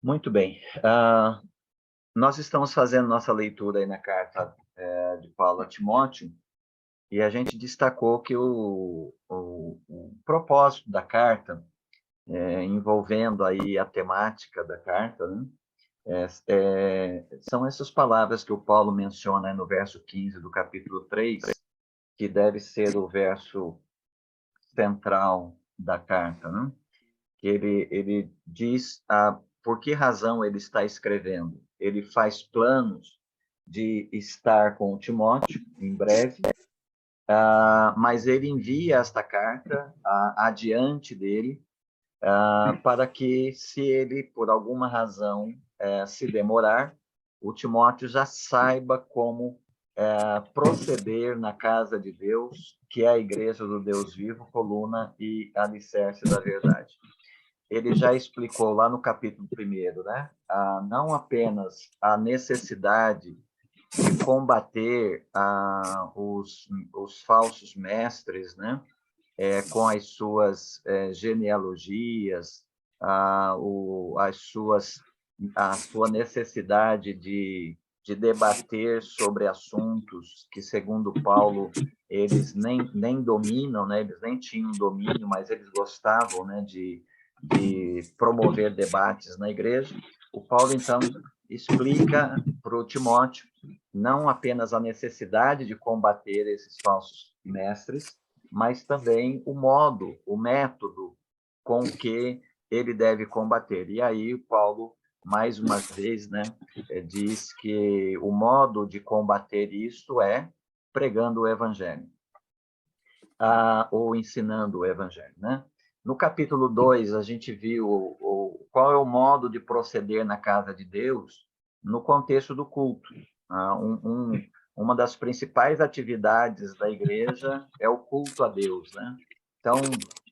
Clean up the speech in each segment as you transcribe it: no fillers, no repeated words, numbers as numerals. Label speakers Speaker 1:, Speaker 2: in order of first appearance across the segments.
Speaker 1: Muito bem. Nós estamos fazendo nossa leitura aí na carta de Paulo a Timóteo, e a gente destacou que o propósito da carta, envolvendo aí a temática da carta, né, são essas palavras que o Paulo menciona no verso 15 do capítulo 3, que deve ser o verso central da carta, né? Que ele diz por que razão ele está escrevendo. Ele faz planos de estar com o Timóteo em breve, mas ele envia esta carta adiante dele, para que, se ele, por alguma razão, se demorar, o Timóteo já saiba como proceder na casa de Deus, que é a igreja do Deus vivo, coluna e alicerce da verdade. Ele já explicou lá no capítulo 1º, né? Não apenas a necessidade de combater os falsos mestres, né? Com as suas genealogias, a sua necessidade de debater sobre assuntos que, segundo Paulo, eles nem dominam, né? Eles nem tinham domínio, mas eles gostavam, né, de promover debates na igreja. O Paulo, então, explica para o Timóteo não apenas a necessidade de combater esses falsos mestres, mas também o modo, o método com que ele deve combater. E aí Paulo, mais uma vez, né, diz que o modo de combater isso é pregando o evangelho, ou ensinando o evangelho, né? No capítulo 2, a gente viu qual é o modo de proceder na casa de Deus no contexto do culto. Uma das principais atividades da igreja é o culto a Deus, né? Então,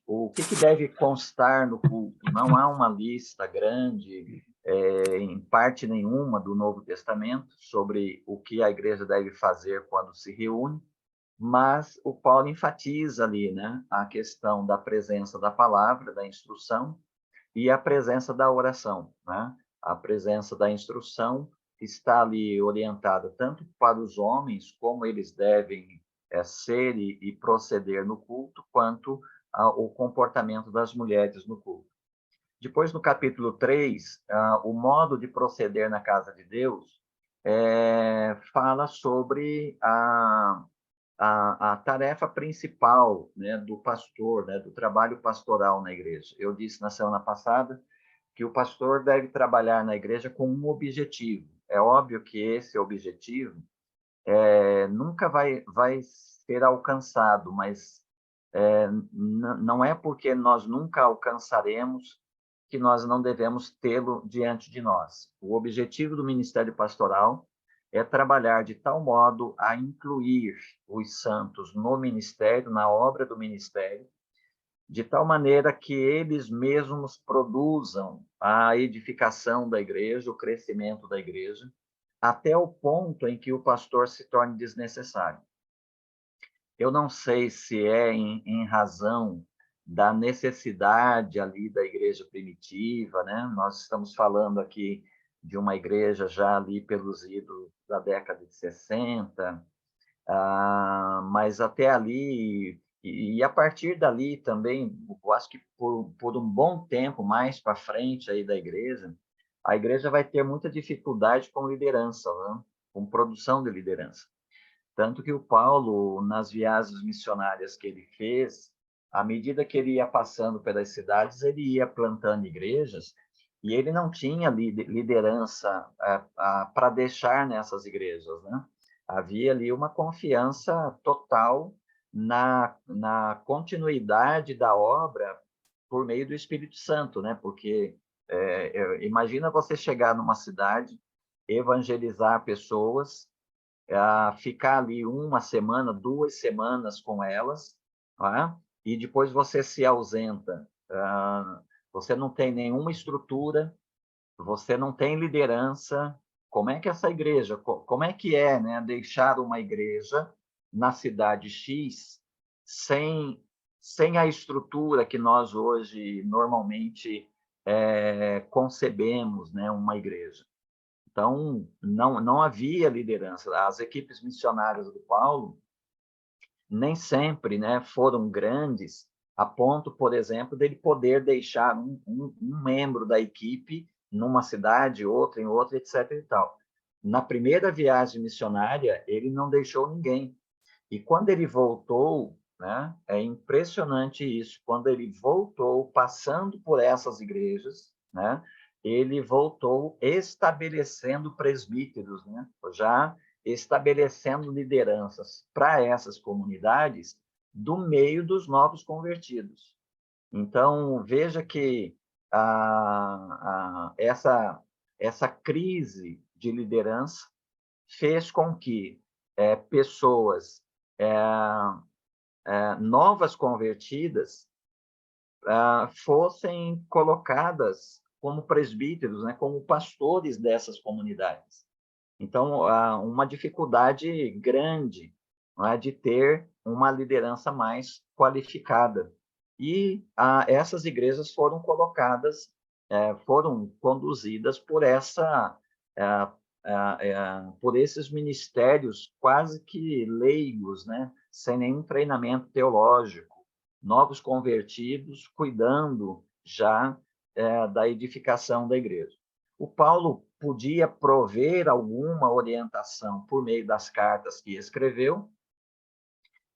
Speaker 1: o que deve constar no culto? Não há uma lista grande, em parte nenhuma do Novo Testamento, sobre o que a igreja deve fazer quando se reúne, mas o Paulo enfatiza ali, né, a questão da presença da palavra, da instrução, e a presença da oração, né? A presença da instrução está ali orientada tanto para os homens, como eles devem ser e proceder no culto, quanto o comportamento das mulheres no culto. Depois, no capítulo 3, o modo de proceder na casa de Deus fala sobre a tarefa principal, né, do pastor, né, do trabalho pastoral na igreja. Eu disse na semana passada que o pastor deve trabalhar na igreja com um objetivo. É óbvio que esse objetivo nunca vai ser alcançado, mas não é porque nós nunca alcançaremos que nós não devemos tê-lo diante de nós. O objetivo do ministério pastoral é trabalhar de tal modo a incluir os santos no ministério, na obra do ministério, de tal maneira que eles mesmos produzam a edificação da igreja, o crescimento da igreja, até o ponto em que o pastor se torne desnecessário. Eu não sei se é em razão da necessidade ali da igreja primitiva, né? Nós estamos falando aqui de uma igreja já ali pelos idos da década de 60, mas até ali, e a partir dali também, eu acho que por um bom tempo mais para frente aí da igreja, a igreja vai ter muita dificuldade com liderança, né? Com produção de liderança. Tanto que o Paulo, nas viagens missionárias que ele fez, à medida que ele ia passando pelas cidades, ele ia plantando igrejas, e ele não tinha liderança para deixar nessas igrejas, né? Havia ali uma confiança total na continuidade da obra por meio do Espírito Santo, né? Porque imagina você chegar numa cidade, evangelizar pessoas, ficar ali uma semana, 2 semanas com elas, tá? E depois você se ausenta. Você não tem nenhuma estrutura, você não tem liderança. Como é que essa igreja, como é que é, né, deixar uma igreja na cidade X sem a estrutura que nós hoje normalmente concebemos, né, uma igreja. Então, não havia liderança. As equipes missionárias do Paulo nem sempre, né, foram grandes a ponto, por exemplo, dele poder deixar um membro da equipe numa cidade, outra em outra, etc. e tal. Na primeira viagem missionária, ele não deixou ninguém. E quando ele voltou, né, é impressionante isso, quando ele voltou, passando por essas igrejas, né, ele voltou estabelecendo presbíteros, né, já estabelecendo lideranças para essas comunidades do meio dos novos convertidos. Então, veja que essa crise de liderança fez com que pessoas novas convertidas fossem colocadas como presbíteros, né, como pastores dessas comunidades. Então, uma dificuldade grande, não é, de ter uma liderança mais qualificada. E essas igrejas foram colocadas, foram conduzidas por por esses ministérios quase que leigos, né, sem nenhum treinamento teológico, novos convertidos, cuidando já da edificação da igreja. O Paulo podia prover alguma orientação por meio das cartas que escreveu,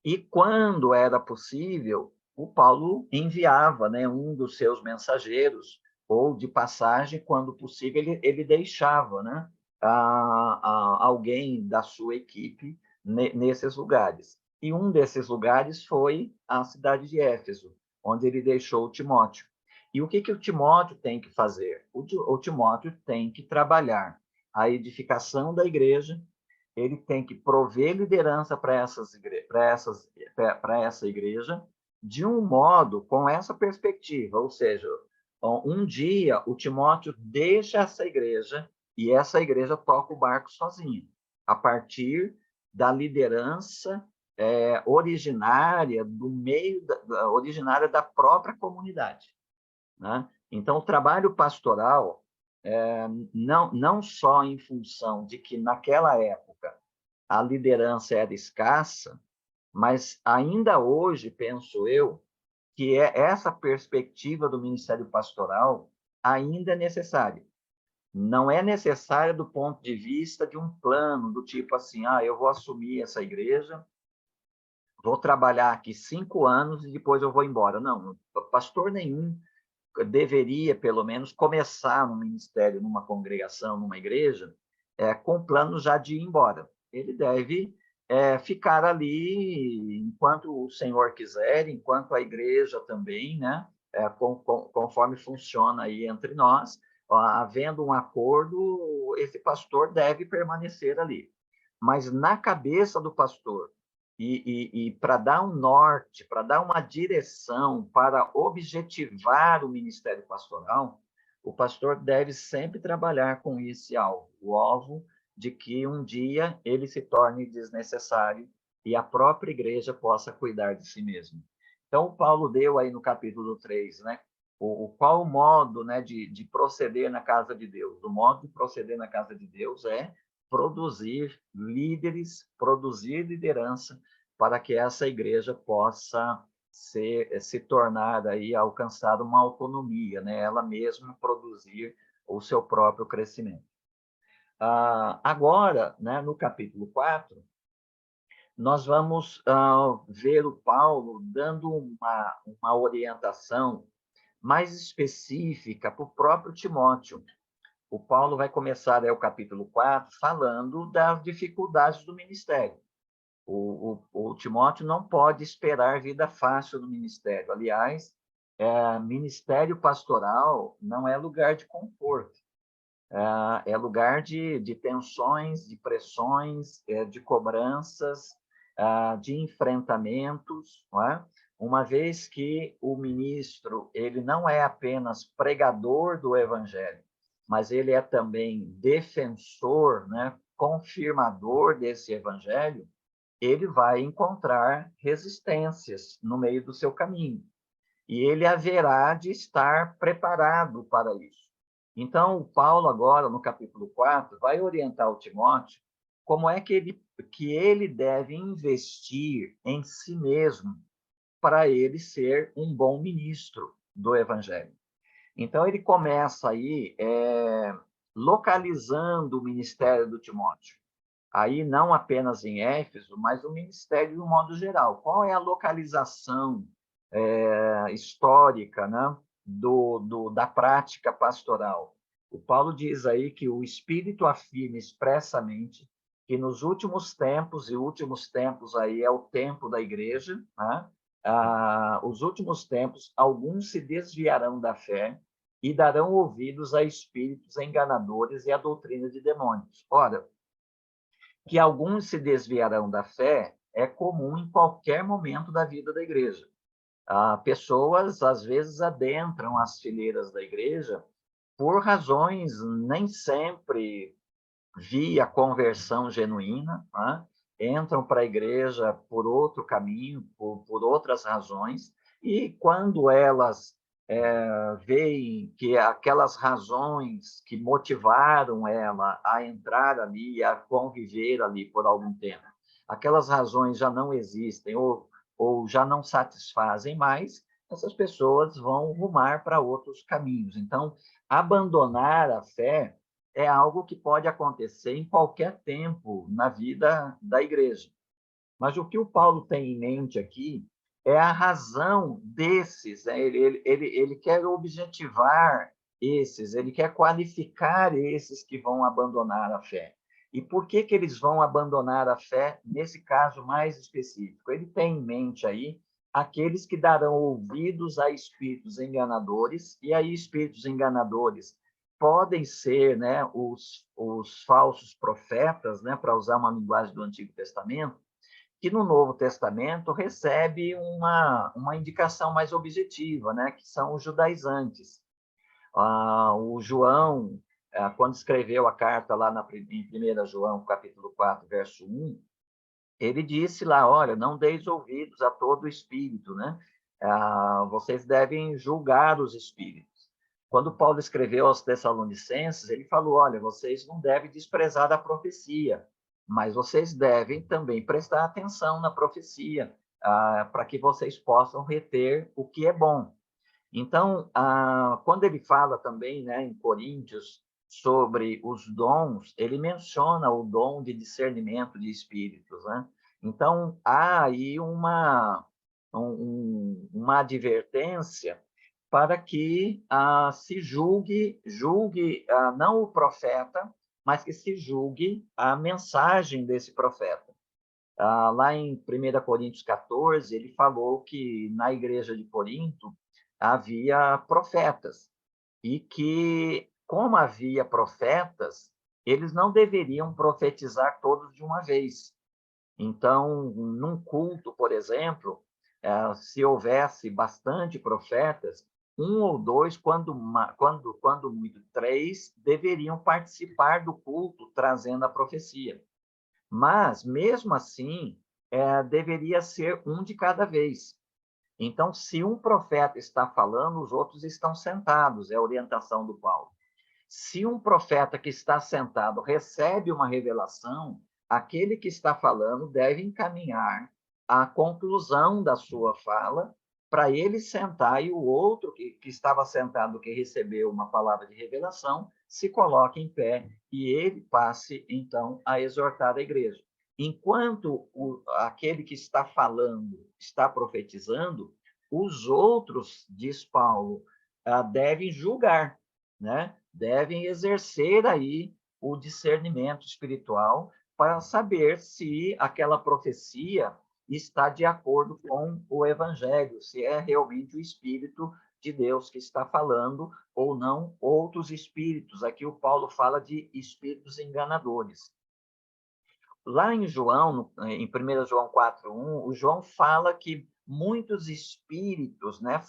Speaker 1: e quando era possível, o Paulo enviava, né, um dos seus mensageiros, ou de passagem, quando possível, ele deixava, né, alguém da sua equipe nesses lugares. E um desses lugares foi a cidade de Éfeso, onde ele deixou Timóteo. E o que o Timóteo tem que fazer? O Timóteo tem que trabalhar a edificação da igreja, ele tem que prover liderança para essa igreja de um modo com essa perspectiva, ou seja, um dia o Timóteo deixa essa igreja e essa igreja toca o barco sozinha, a partir da liderança originária do meio originária da própria comunidade, né? Então, o trabalho pastoral, não só em função de que, naquela época, a liderança era escassa, mas ainda hoje, penso eu, que essa perspectiva do ministério pastoral ainda é necessária. Não é necessária do ponto de vista de um plano, do tipo assim, eu vou assumir essa igreja, vou trabalhar aqui 5 anos e depois eu vou embora. Não, pastor nenhum deveria, pelo menos, começar no ministério, numa congregação, numa igreja, com plano já de ir embora. Ele deve ficar ali enquanto o Senhor quiser, enquanto a igreja também, né? Conforme funciona aí entre nós, havendo um acordo, esse pastor deve permanecer ali. Mas na cabeça do pastor, e para dar um norte, para dar uma direção, para objetivar o ministério pastoral, o pastor deve sempre trabalhar com esse alvo, o alvo de que um dia ele se torne desnecessário e a própria igreja possa cuidar de si mesma. Então, o Paulo deu aí no capítulo 3, né, qual o modo, né, de proceder na casa de Deus. O modo de proceder na casa de Deus é produzir líderes, produzir liderança, para que essa igreja possa se tornar aí, alcançar uma autonomia, né? Ela mesma produzir o seu próprio crescimento. Agora, né, no capítulo 4, nós vamos ver o Paulo dando uma orientação mais específica para o próprio Timóteo. O Paulo vai começar o capítulo 4 falando das dificuldades do ministério. O Timóteo não pode esperar vida fácil no ministério. Aliás, ministério pastoral não é lugar de conforto. É lugar de tensões, de pressões, de cobranças, de enfrentamentos, não é? Uma vez que o ministro ele não é apenas pregador do evangelho, mas ele é também defensor, né, confirmador desse evangelho, ele vai encontrar resistências no meio do seu caminho. e ele haverá de estar preparado para isso. Então, o Paulo, agora, no capítulo 4, vai orientar o Timóteo como é que ele deve investir em si mesmo para ele ser um bom ministro do Evangelho. Então, ele começa aí localizando o ministério do Timóteo. Aí, não apenas em Éfeso, mas o ministério de um modo geral. Qual é a localização histórica, né, da prática pastoral? O Paulo diz aí que o Espírito afirma expressamente que nos últimos tempos, e últimos tempos aí é o tempo da igreja, né? Os últimos tempos, alguns se desviarão da fé e darão ouvidos a espíritos enganadores e a doutrina de demônios. Ora, que alguns se desviarão da fé é comum em qualquer momento da vida da igreja. Pessoas, às vezes, adentram as fileiras da igreja por razões nem sempre via conversão genuína, né? Entram para a igreja por outro caminho, por outras razões, e quando elas veem que aquelas razões que motivaram ela a entrar ali, a conviver ali por algum tempo, aquelas razões já não existem ou já não satisfazem mais, essas pessoas vão rumar para outros caminhos. Então, abandonar a fé é algo que pode acontecer em qualquer tempo na vida da igreja. Mas o que o Paulo tem em mente aqui é a razão desses, né? Ele quer objetivar esses, ele quer qualificar esses que vão abandonar a fé. E por que eles vão abandonar a fé nesse caso mais específico? Ele tem em mente aí aqueles que darão ouvidos a espíritos enganadores, e aí espíritos enganadores podem ser, né, os falsos profetas, né, para usar uma linguagem do Antigo Testamento, que no Novo Testamento recebe uma indicação mais objetiva, né, que são os judaizantes. O João, quando escreveu a carta lá em 1 João, capítulo 4, verso 1, ele disse lá, olha, não deis ouvidos a todo espírito, né? Vocês devem julgar os espíritos. Quando Paulo escreveu aos Tessalonicenses, ele falou, olha, vocês não devem desprezar a profecia, mas vocês devem também prestar atenção na profecia, para que vocês possam reter o que é bom. Então, quando ele fala também, né, em Coríntios, sobre os dons, ele menciona o dom de discernimento de espíritos, né? Então, há aí uma advertência para que se julgue não o profeta, mas que se julgue a mensagem desse profeta. Lá em 1 Coríntios 14, ele falou que na igreja de Corinto havia profetas e que, como havia profetas, eles não deveriam profetizar todos de uma vez. Então, num culto, por exemplo, se houvesse bastante profetas, um ou dois, quando muito, três, deveriam participar do culto, trazendo a profecia. Mas, mesmo assim, deveria ser um de cada vez. Então, se um profeta está falando, os outros estão sentados, é a orientação do Paulo. Se um profeta que está sentado recebe uma revelação, aquele que está falando deve encaminhar a conclusão da sua fala para ele sentar e o outro que estava sentado, que recebeu uma palavra de revelação, se coloque em pé e ele passe, então, a exortar a igreja. Enquanto aquele que está falando está profetizando, os outros, diz Paulo, devem julgar, né? Devem exercer aí o discernimento espiritual para saber se aquela profecia está de acordo com o evangelho, se é realmente o Espírito de Deus que está falando ou não outros espíritos. Aqui o Paulo fala de espíritos enganadores. Lá em João, em 1 João 4:1, o João fala que muitos espíritos, né,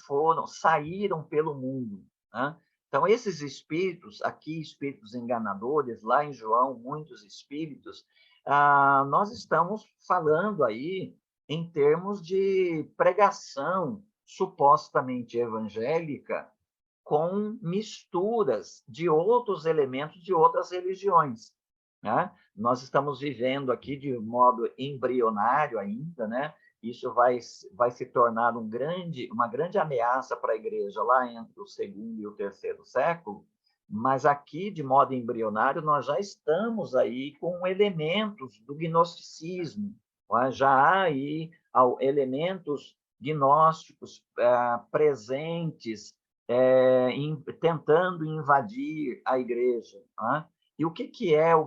Speaker 1: saíram pelo mundo, né? Então, esses espíritos, aqui, espíritos enganadores, lá em João, muitos espíritos, nós estamos falando aí em termos de pregação supostamente evangélica com misturas de outros elementos de outras religiões, né? Nós estamos vivendo aqui de modo embrionário ainda, né? Isso vai se tornar uma grande ameaça para a igreja lá entre o segundo e o terceiro século, mas aqui, de modo embrionário, nós já estamos aí com elementos do gnosticismo, né? Já há aí elementos gnósticos presentes, tentando invadir a igreja, né? E o que é o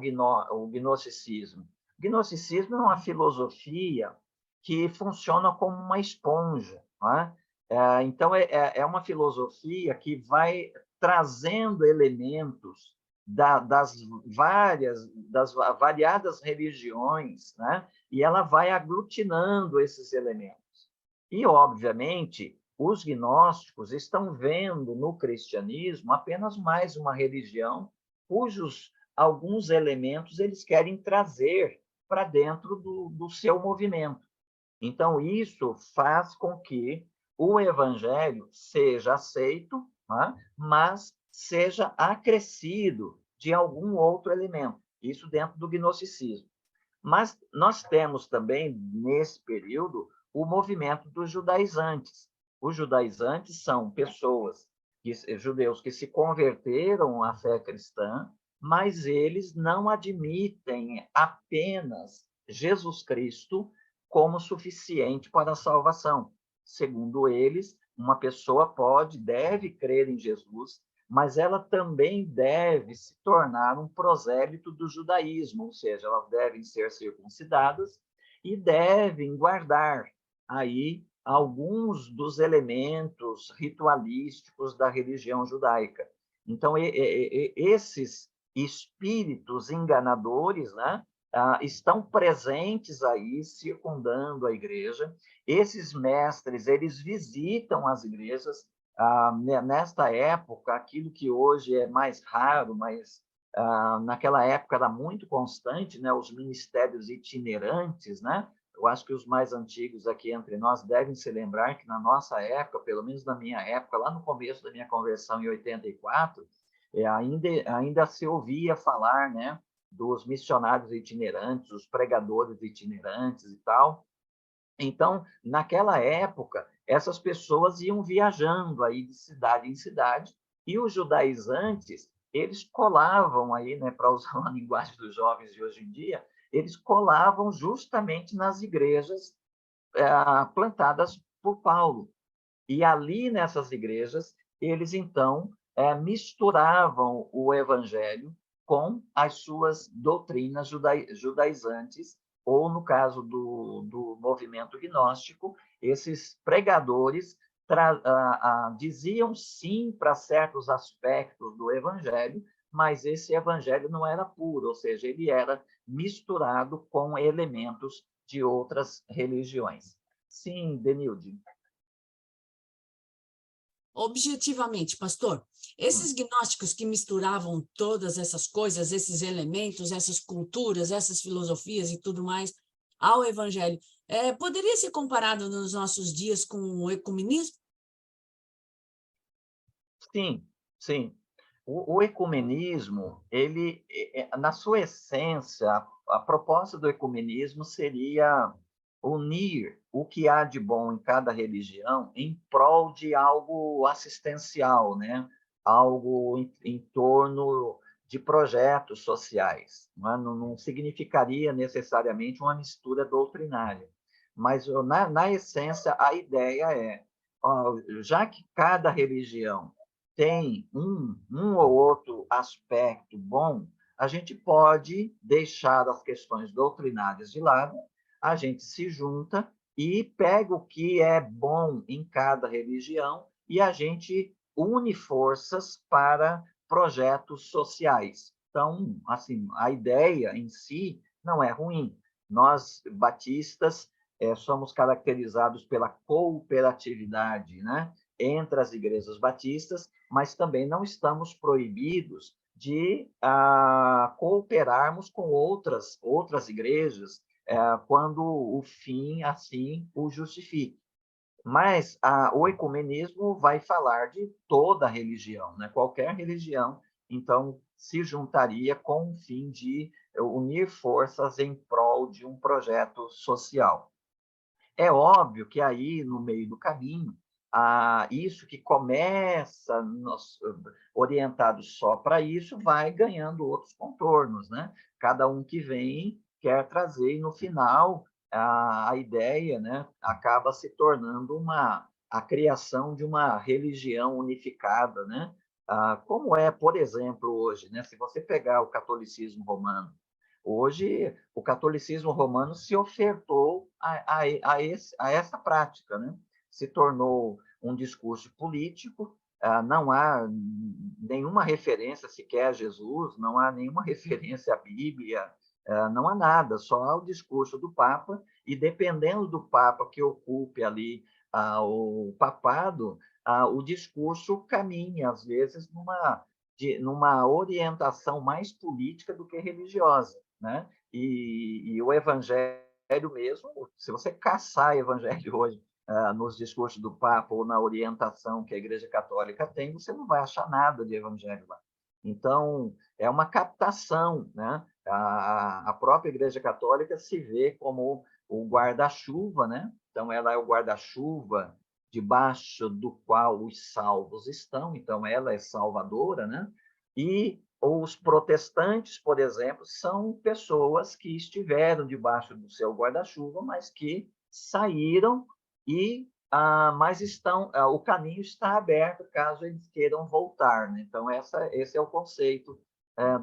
Speaker 1: gnosticismo? O gnosticismo é uma filosofia que funciona como uma esponja, né? Então, é uma filosofia que vai trazendo elementos das variadas religiões, né? E ela vai aglutinando esses elementos. E, obviamente, os gnósticos estão vendo no cristianismo apenas mais uma religião cujos alguns elementos eles querem trazer para dentro do seu movimento. Então, isso faz com que o evangelho seja aceito, né, mas seja acrescido de algum outro elemento. Isso dentro do gnosticismo. Mas nós temos também, nesse período, o movimento dos judaizantes. Os judaizantes são pessoas, judeus que se converteram à fé cristã, mas eles não admitem apenas Jesus Cristo como suficiente para a salvação. Segundo eles, uma pessoa deve crer em Jesus, mas ela também deve se tornar um prosélito do judaísmo, ou seja, elas devem ser circuncidadas e devem guardar aí alguns dos elementos ritualísticos da religião judaica. Então, esses espíritos enganadores, né, estão presentes aí, circundando a igreja. Esses mestres, eles visitam as igrejas. Nesta época, aquilo que hoje é mais raro, mas naquela época era muito constante, né? Os ministérios itinerantes, né? Eu acho que os mais antigos aqui entre nós devem se lembrar que na nossa época, pelo menos na minha época, lá no começo da minha conversão em 84, ainda se ouvia falar, né, dos missionários itinerantes, os pregadores itinerantes e tal. Então, naquela época, essas pessoas iam viajando aí de cidade em cidade, e os judaizantes, eles colavam aí, né, para usar a linguagem dos jovens de hoje em dia, eles colavam justamente nas igrejas plantadas por Paulo. E ali nessas igrejas, eles então misturavam o evangelho com as suas doutrinas judaizantes, ou no caso do movimento gnóstico, esses pregadores diziam sim para certos aspectos do evangelho, mas esse evangelho não era puro, ou seja, ele era misturado com elementos de outras religiões. Sim, Denilde.
Speaker 2: Objetivamente, pastor, esses gnósticos que misturavam todas essas coisas, esses elementos, essas culturas, essas filosofias e tudo mais ao evangelho, poderia ser comparado nos nossos dias com o ecumenismo?
Speaker 1: Sim, sim. O ecumenismo, ele, na sua essência, a proposta do ecumenismo seria unir o que há de bom em cada religião em prol de algo assistencial, né? Algo em torno de projetos sociais. Não significaria necessariamente uma mistura doutrinária, mas na essência a ideia é, ó, já que cada religião tem ou outro aspecto bom, a gente pode deixar as questões doutrinárias de lado, a gente se junta e pega o que é bom em cada religião e a gente une forças para projetos sociais. Então, assim, a ideia em si não é ruim. Nós, batistas, somos caracterizados pela cooperatividade, né, entre as igrejas batistas, mas também não estamos proibidos de cooperarmos com outras igrejas quando o fim assim o justifique. Mas o ecumenismo vai falar de toda a religião, né? Qualquer religião, então, se juntaria com o fim de unir forças em prol de um projeto social. É óbvio que aí, no meio do caminho, isso que começa orientado só para isso, vai ganhando outros contornos, né? Cada um que vem quer trazer, e no final, a ideia, né, acaba se tornando a criação de uma religião unificada, né? Como é, por exemplo, hoje, né? Se você pegar o catolicismo romano, hoje, o catolicismo romano se ofertou a essa prática, né? Se tornou um discurso político, não há nenhuma referência sequer a Jesus, não há nenhuma referência à Bíblia, não há nada, só há o discurso do Papa, e dependendo do Papa que ocupe ali o papado, o discurso caminha, às vezes, numa orientação mais política do que religiosa, né? E o evangelho mesmo, se você caçar evangelho hoje nos discursos do Papa ou na orientação que a Igreja Católica tem, você não vai achar nada de evangelho lá. Então, é uma captação, né? A própria Igreja Católica se vê como o guarda-chuva, né? Então, ela é o guarda-chuva debaixo do qual os salvos estão, então ela é salvadora, né? E os protestantes, por exemplo, são pessoas que estiveram debaixo do seu guarda-chuva, mas que saíram mas o caminho está aberto caso eles queiram voltar, né? Então esse é o conceito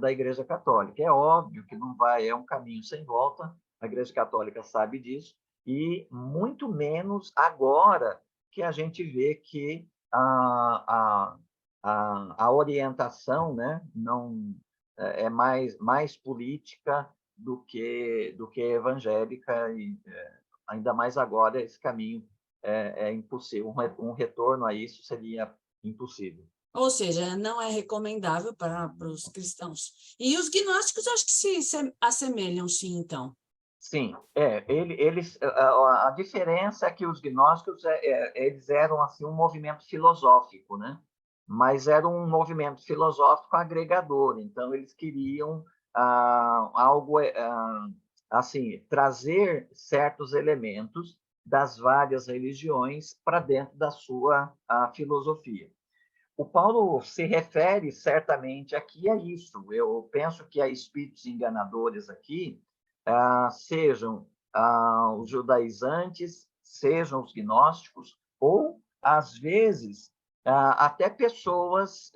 Speaker 1: da Igreja Católica. É óbvio que não vai, é um caminho sem volta. A Igreja Católica sabe disso e muito menos agora que a gente vê que a orientação, né, não é mais política do que evangélica, e ainda mais agora esse caminho é impossível. Um retorno a isso seria impossível.
Speaker 2: Ou seja, não é recomendável para os cristãos. E os gnósticos, acho que se assemelham, sim, então.
Speaker 1: Sim, a diferença é que os gnósticos eles eram assim um movimento filosófico, né? Mas era um movimento filosófico agregador. Então eles queriam algo assim, trazer certos elementos das várias religiões para dentro da sua filosofia. O Paulo se refere certamente aqui a isso. Eu penso que há espíritos enganadores aqui, sejam os judaizantes, sejam os gnósticos, ou, às vezes, até pessoas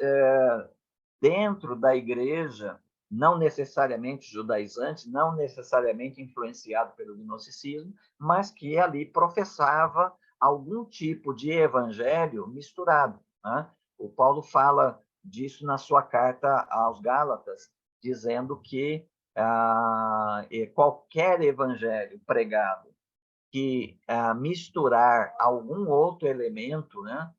Speaker 1: dentro da igreja, não necessariamente judaizante, não necessariamente influenciado pelo gnosticismo, mas que ali professava algum tipo de evangelho misturado, né? O Paulo fala disso na sua carta aos Gálatas, dizendo que qualquer evangelho pregado que misturar algum outro elemento, né,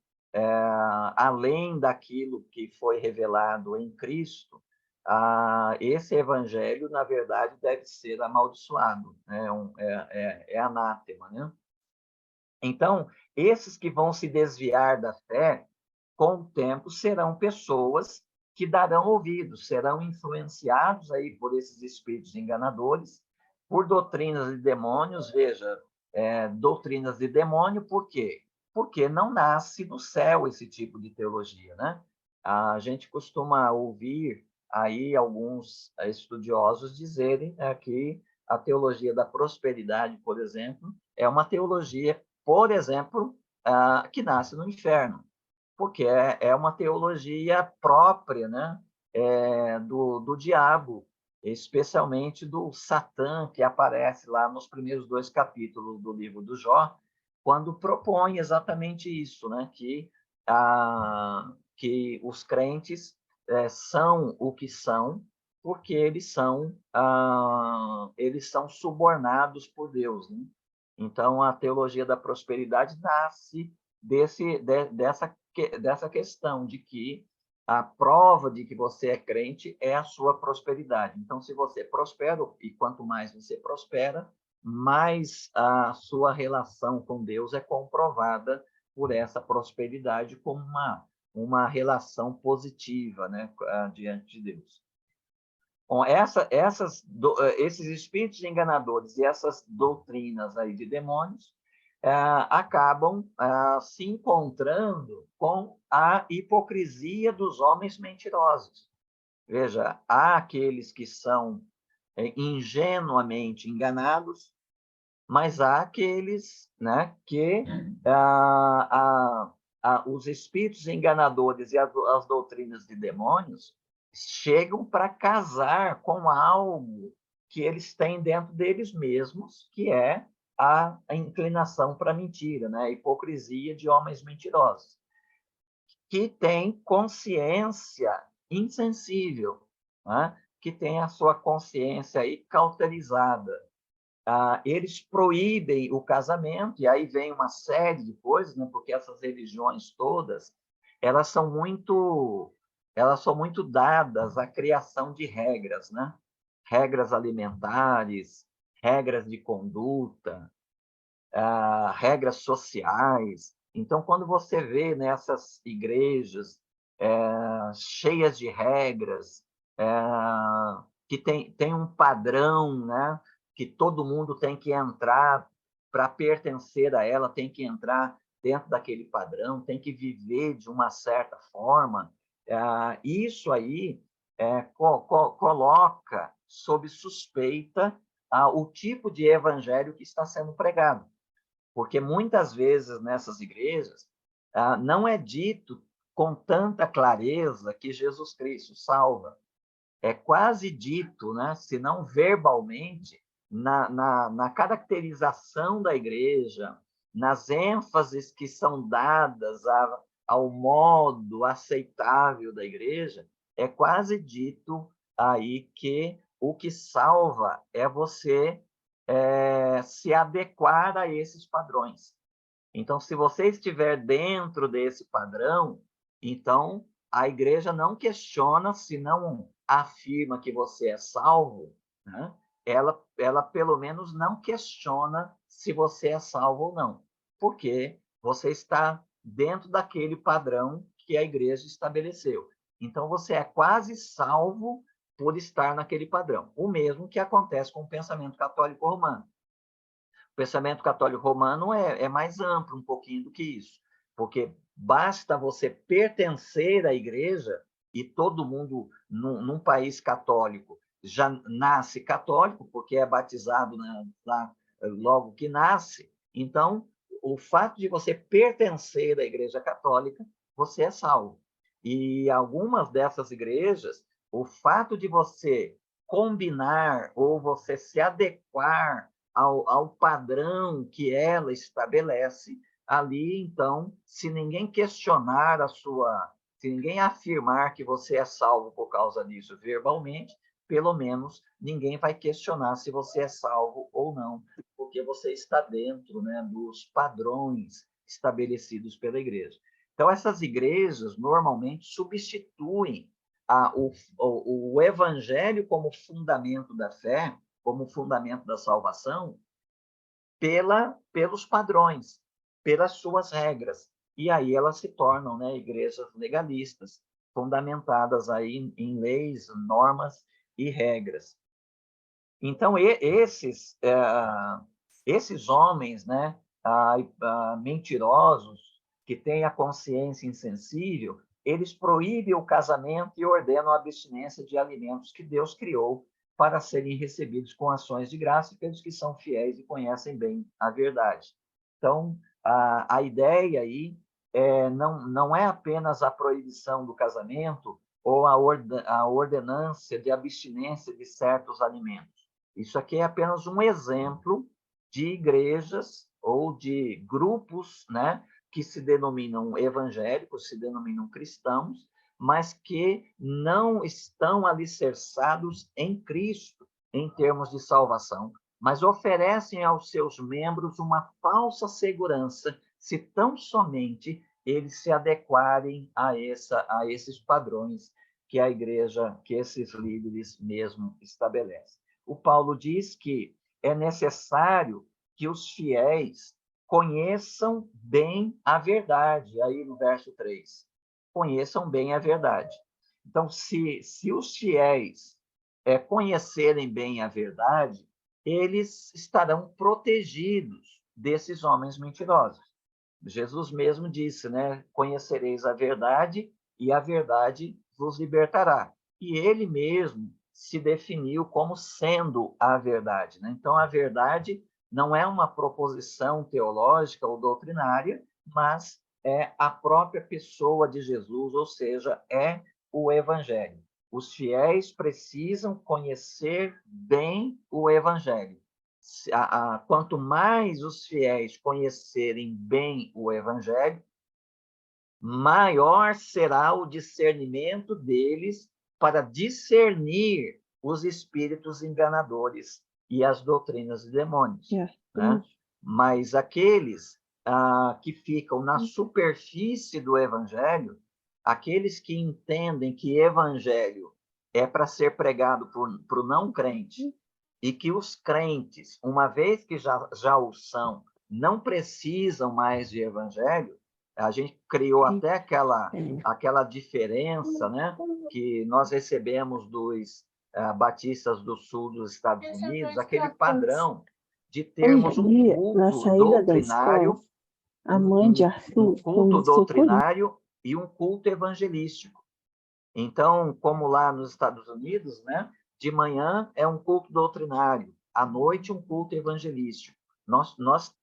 Speaker 1: além daquilo que foi revelado em Cristo, esse evangelho, na verdade, deve ser amaldiçoado, né? É anátema, né? Então, esses que vão se desviar da fé, com o tempo, serão pessoas que darão ouvidos, serão influenciados aí por esses espíritos enganadores, por doutrinas de demônios. Veja, doutrinas de demônio, por quê? Porque não nasce do céu esse tipo de teologia, né? A gente costuma ouvir aí alguns estudiosos dizerem que a teologia da prosperidade, por exemplo, é uma teologia, por exemplo, que nasce no inferno, porque é uma teologia própria, né, do diabo, especialmente do Satã, que aparece lá nos primeiros 2 capítulos do livro do Jó, quando propõe exatamente isso, né, que os crentes são o que são, porque eles são subornados por Deus, né? Então, a teologia da prosperidade nasce dessa questão de que a prova de que você é crente é a sua prosperidade. Então, se você prospera, e quanto mais você prospera, mais a sua relação com Deus é comprovada por essa prosperidade como uma relação positiva, né, diante de Deus. Bom, esses espíritos enganadores e essas doutrinas aí de demônios acabam se encontrando com a hipocrisia dos homens mentirosos. Veja, há aqueles que são ingenuamente enganados, mas há aqueles, né, que os espíritos enganadores e as doutrinas de demônios chegam para casar com algo que eles têm dentro deles mesmos, que é a inclinação para a mentira, né? A hipocrisia de homens mentirosos, que têm consciência insensível, né? Que tem a sua consciência aí cauterizada. Eles proíbem o casamento, e aí vem uma série de coisas, né? Porque essas religiões todas, elas são muito dadas à criação de regras, né? Regras alimentares, regras de conduta, regras sociais. Então, quando você vê nessas igrejas cheias de regras, que tem um padrão, né? Que todo mundo tem que entrar para pertencer a ela, tem que entrar dentro daquele padrão, tem que viver de uma certa forma. Isso aí coloca sob suspeita o tipo de evangelho que está sendo pregado. Porque muitas vezes nessas igrejas não é dito com tanta clareza que Jesus Cristo salva. É quase dito, né, se não verbalmente, na caracterização da igreja, nas ênfases que são dadas ao modo aceitável da igreja, é quase dito aí que o que salva é você se adequar a esses padrões. Então, se você estiver dentro desse padrão, então a igreja não questiona, se não afirma que você é salvo, né? Ela pelo menos não questiona se você é salvo ou não, porque você está dentro daquele padrão que a igreja estabeleceu. Então, você é quase salvo por estar naquele padrão. O mesmo que acontece com o pensamento católico romano. O pensamento católico romano é mais amplo um pouquinho do que isso, porque basta você pertencer à igreja, e todo mundo num país católico já nasce católico, porque é batizado, né, lá, logo que nasce. Então, o fato de você pertencer à igreja católica, você é salvo. E algumas dessas igrejas, o fato de você combinar ou você se adequar ao padrão que ela estabelece, ali, então, se ninguém questionar se ninguém afirmar que você é salvo por causa disso verbalmente, pelo menos ninguém vai questionar se você é salvo ou não, porque você está dentro, né, dos padrões estabelecidos pela igreja. Então, essas igrejas normalmente substituem o evangelho como fundamento da fé, como fundamento da salvação, pelos padrões, pelas suas regras. E aí elas se tornam, né, igrejas legalistas, fundamentadas aí em leis, normas e regras. Então, esses homens, né, mentirosos, que têm a consciência insensível, eles proíbem o casamento e ordenam a abstinência de alimentos que Deus criou para serem recebidos com ações de graça pelos que são fiéis e conhecem bem a verdade. Então, a ideia aí não é apenas a proibição do casamento ou a ordenância de abstinência de certos alimentos. Isso aqui é apenas um exemplo de igrejas ou de grupos, né, que se denominam evangélicos, se denominam cristãos, mas que não estão alicerçados em Cristo em termos de salvação, mas oferecem aos seus membros uma falsa segurança se tão somente eles se adequarem a esses padrões que a igreja, que esses líderes mesmo estabelecem. O Paulo diz que é necessário que os fiéis conheçam bem a verdade, aí no verso 3. Conheçam bem a verdade. Então, se os fiéis conhecerem bem a verdade, eles estarão protegidos desses homens mentirosos. Jesus mesmo disse, né? Conhecereis a verdade e a verdade vos libertará. E ele mesmo se definiu como sendo a verdade, né? Então, a verdade não é uma proposição teológica ou doutrinária, mas é a própria pessoa de Jesus, ou seja, é o Evangelho. Os fiéis precisam conhecer bem o Evangelho. Quanto mais os fiéis conhecerem bem o Evangelho, maior será o discernimento deles para discernir os espíritos enganadores e as doutrinas de demônios. Né? Mas aqueles que ficam na superfície do Evangelho, aqueles que entendem que Evangelho é para ser pregado por não crente, e que os crentes, uma vez que já o são, não precisam mais de Evangelho, a gente criou até aquela diferença, né, que nós recebemos dos batistas do sul dos Estados Unidos, aquele padrão de termos um culto doutrinário, um culto doutrinário e um culto evangelístico. Então, como lá nos Estados Unidos, né, de manhã é um culto doutrinário, à noite um culto evangelístico. Nós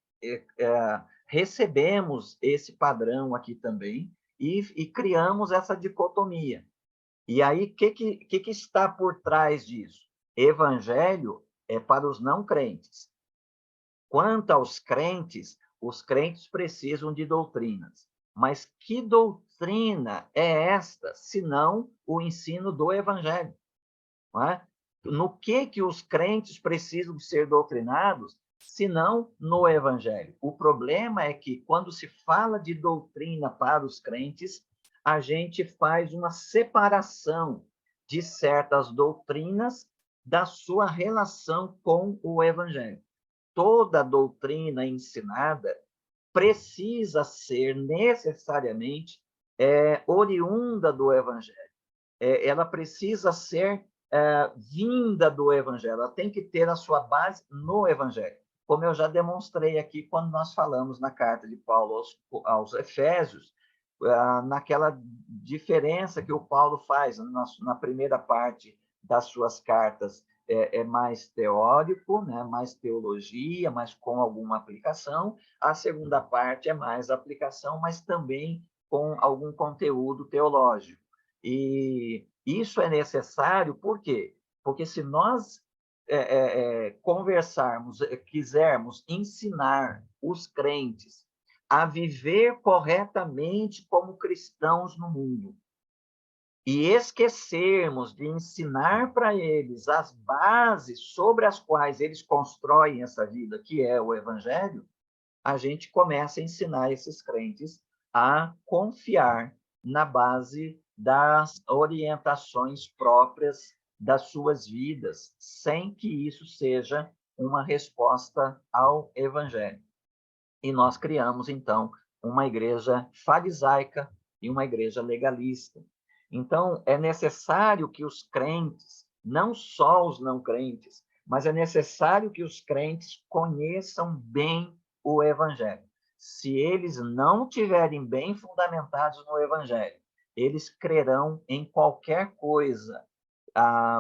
Speaker 1: recebemos esse padrão aqui também e criamos essa dicotomia. E aí, o que está por trás disso? Evangelho é para os não crentes. Quanto aos crentes, os crentes precisam de doutrinas. Mas que doutrina é esta, senão o ensino do Evangelho? Não é? No que os crentes precisam ser doutrinados, senão no Evangelho? O problema é que, quando se fala de doutrina para os crentes, a gente faz uma separação de certas doutrinas da sua relação com o Evangelho. Toda doutrina ensinada precisa ser necessariamente oriunda do Evangelho. Ela precisa ser vinda do Evangelho. Ela tem que ter a sua base no Evangelho. Como eu já demonstrei aqui quando nós falamos na carta de Paulo aos Efésios, naquela diferença que o Paulo faz na primeira parte das suas cartas, mais teórico, né? Mais teologia, mas com alguma aplicação. A segunda parte é mais aplicação, mas também com algum conteúdo teológico. E isso é necessário, por quê? Porque se nós conversarmos, quisermos ensinar os crentes a viver corretamente como cristãos no mundo, e esquecermos de ensinar para eles as bases sobre as quais eles constroem essa vida, que é o Evangelho, a gente começa a ensinar esses crentes a confiar na base das orientações próprias das suas vidas, sem que isso seja uma resposta ao Evangelho. E nós criamos, então, uma igreja farisaica e uma igreja legalista. Então, é necessário que os crentes, não só os não crentes, mas é necessário que os crentes conheçam bem o Evangelho. Se eles não tiverem bem fundamentados no Evangelho, eles crerão em qualquer coisa.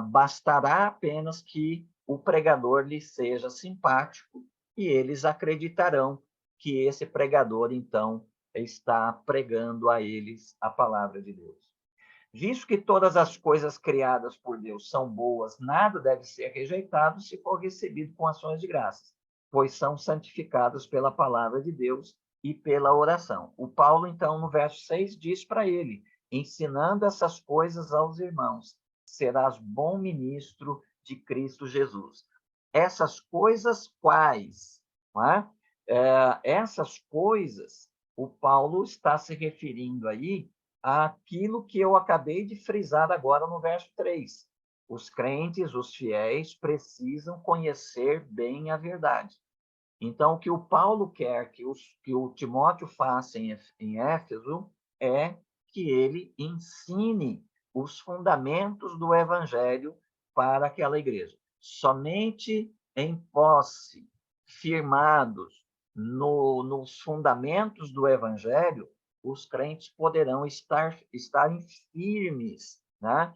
Speaker 1: Bastará apenas que o pregador lhes seja simpático e eles acreditarão que esse pregador, então, está pregando a eles a palavra de Deus. Visto que todas as coisas criadas por Deus são boas, nada deve ser rejeitado se for recebido com ações de graças, pois são santificadas pela palavra de Deus e pela oração. O Paulo, então, no verso 6, diz para ele, ensinando essas coisas aos irmãos, serás bom ministro de Cristo Jesus. Essas coisas quais? Não é? Essas coisas, o Paulo está se referindo aí àquilo que eu acabei de frisar agora no verso 3. Os crentes, os fiéis, precisam conhecer bem a verdade. Então, o que o Paulo quer que o Timóteo faça em Éfeso é que ele ensine os fundamentos do evangelho para aquela igreja. Somente em posse, firmados nos fundamentos do evangelho, os crentes poderão estarem firmes, né?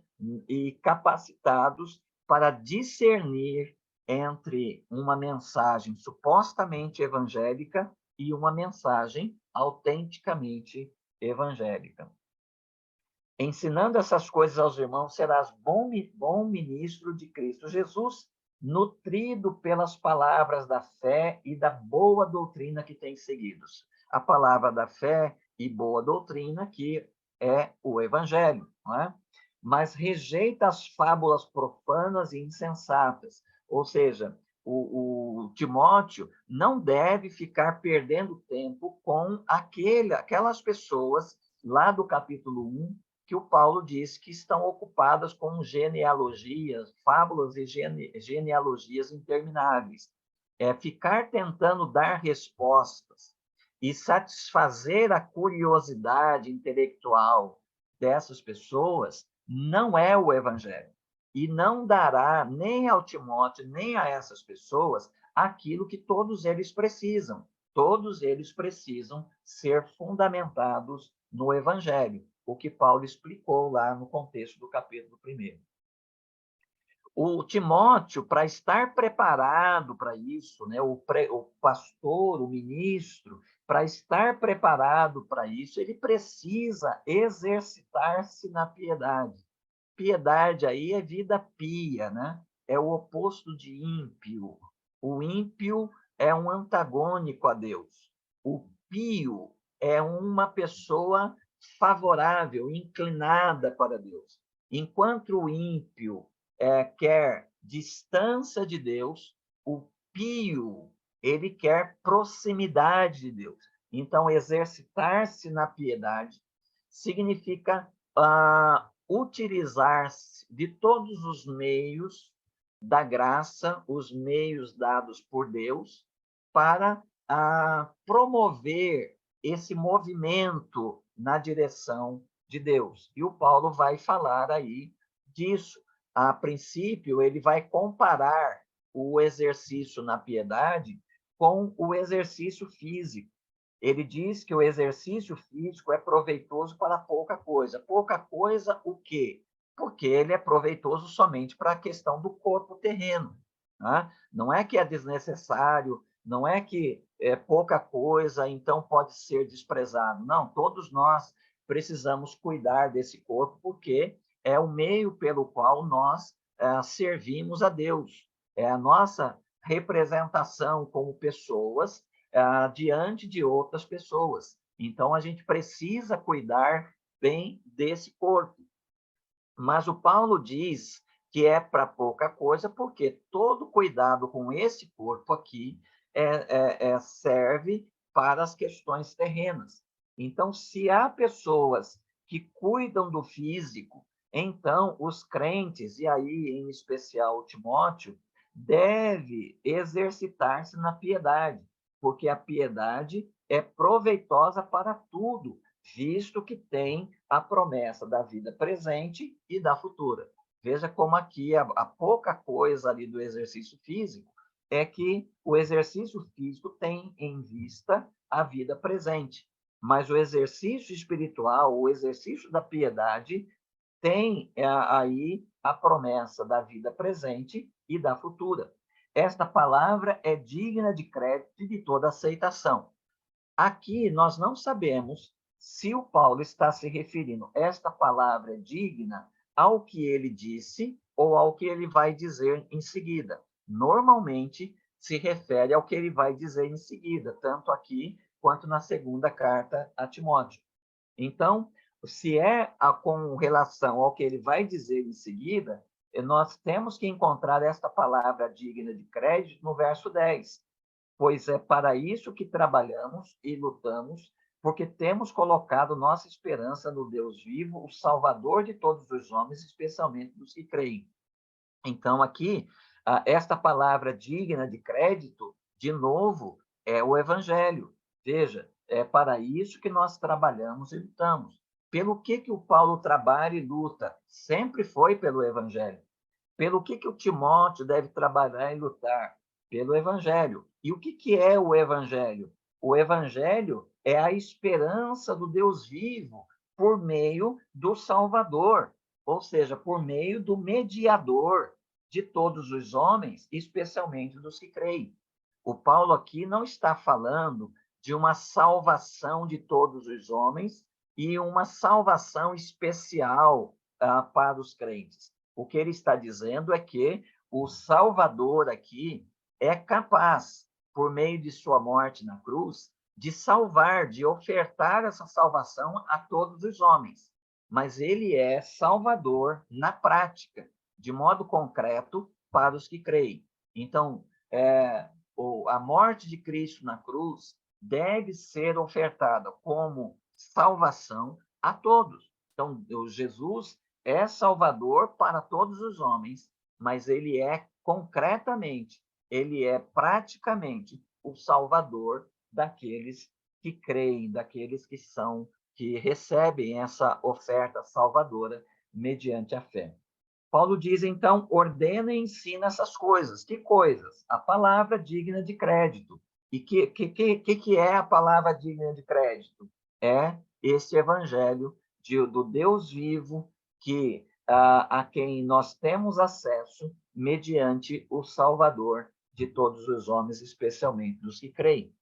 Speaker 1: E capacitados para discernir entre uma mensagem supostamente evangélica e uma mensagem autenticamente evangélica. Ensinando essas coisas aos irmãos, serás bom ministro de Cristo Jesus, nutrido pelas palavras da fé e da boa doutrina que tens seguido. A palavra da fé e boa doutrina, que é o evangelho, não é? Mas rejeita as fábulas profanas e insensatas. Ou seja, o Timóteo não deve ficar perdendo tempo com aquelas pessoas lá do capítulo 1, que o Paulo diz que estão ocupadas com genealogias, fábulas e genealogias intermináveis. É ficar tentando dar respostas e satisfazer a curiosidade intelectual dessas pessoas não é o evangelho. E não dará nem ao Timóteo, nem a essas pessoas aquilo que todos eles precisam. Todos eles precisam ser fundamentados no evangelho, o que Paulo explicou lá no contexto do capítulo 1. O Timóteo, para estar preparado para isso, né, o pastor, o ministro, para estar preparado para isso, ele precisa exercitar-se na piedade. Piedade aí é vida pia, né? É o oposto de ímpio. O ímpio é um antagônico a Deus. O pio é uma pessoa favorável, inclinada para Deus. Enquanto o ímpio quer distância de Deus, o pio ele quer proximidade de Deus. Então, exercitar-se na piedade significa utilizar-se de todos os meios da graça, os meios dados por Deus, para promover esse movimento na direção de Deus. E o Paulo vai falar aí disso. A princípio, ele vai comparar o exercício na piedade com o exercício físico. Ele diz que o exercício físico é proveitoso para pouca coisa. Pouca coisa o quê? Porque ele é proveitoso somente para a questão do corpo terreno. Né? Não é que é desnecessário, não é que é pouca coisa, então pode ser desprezado. Não, todos nós precisamos cuidar desse corpo, porque é o meio pelo qual nós servimos a Deus. É a nossa representação como pessoas diante de outras pessoas. Então, a gente precisa cuidar bem desse corpo. Mas o Paulo diz que é para pouca coisa, porque todo cuidado com esse corpo aqui serve para as questões terrenas. Então, se há pessoas que cuidam do físico, então os crentes, e aí em especial o Timóteo, deve exercitar-se na piedade, porque a piedade é proveitosa para tudo, visto que tem a promessa da vida presente e da futura. Veja como aqui a pouca coisa ali do exercício físico é que o exercício físico tem em vista a vida presente, mas o exercício espiritual, o exercício da piedade, tem aí a promessa da vida presente e da futura. Esta palavra é digna de crédito e de toda aceitação. Aqui nós não sabemos se o Paulo está se referindo, esta palavra é digna ao que ele disse ou ao que ele vai dizer em seguida. Normalmente se refere ao que ele vai dizer em seguida, tanto aqui quanto na segunda carta a Timóteo. Então, se com relação ao que ele vai dizer em seguida, nós temos que encontrar esta palavra digna de crédito no verso 10. Pois é para isso que trabalhamos e lutamos, porque temos colocado nossa esperança no Deus vivo, o Salvador de todos os homens, especialmente dos que creem. Então, aqui, esta palavra digna de crédito, de novo, é o evangelho. Veja, é para isso que nós trabalhamos e lutamos. Pelo que o Paulo trabalha e luta? Sempre foi pelo evangelho. Pelo que o Timóteo deve trabalhar e lutar? Pelo evangelho. E o que é o evangelho? O evangelho é a esperança do Deus vivo por meio do Salvador, ou seja, por meio do mediador de todos os homens, especialmente dos que creem. O Paulo aqui não está falando de uma salvação de todos os homens e uma salvação especial para os crentes. O que ele está dizendo é que o Salvador aqui é capaz, por meio de sua morte na cruz, de salvar, de ofertar essa salvação a todos os homens. Mas ele é Salvador na prática, de modo concreto, para os que creem. Então, a morte de Cristo na cruz deve ser ofertada como salvação a todos. Então, Jesus é Salvador para todos os homens, mas ele é concretamente, ele é praticamente o Salvador daqueles que creem, daqueles que recebem essa oferta salvadora mediante a fé. Paulo diz, então, ordena e ensina essas coisas. Que coisas? A palavra digna de crédito. E que é a palavra digna de crédito? É esse evangelho do Deus vivo a quem nós temos acesso mediante o Salvador de todos os homens, especialmente dos que creem.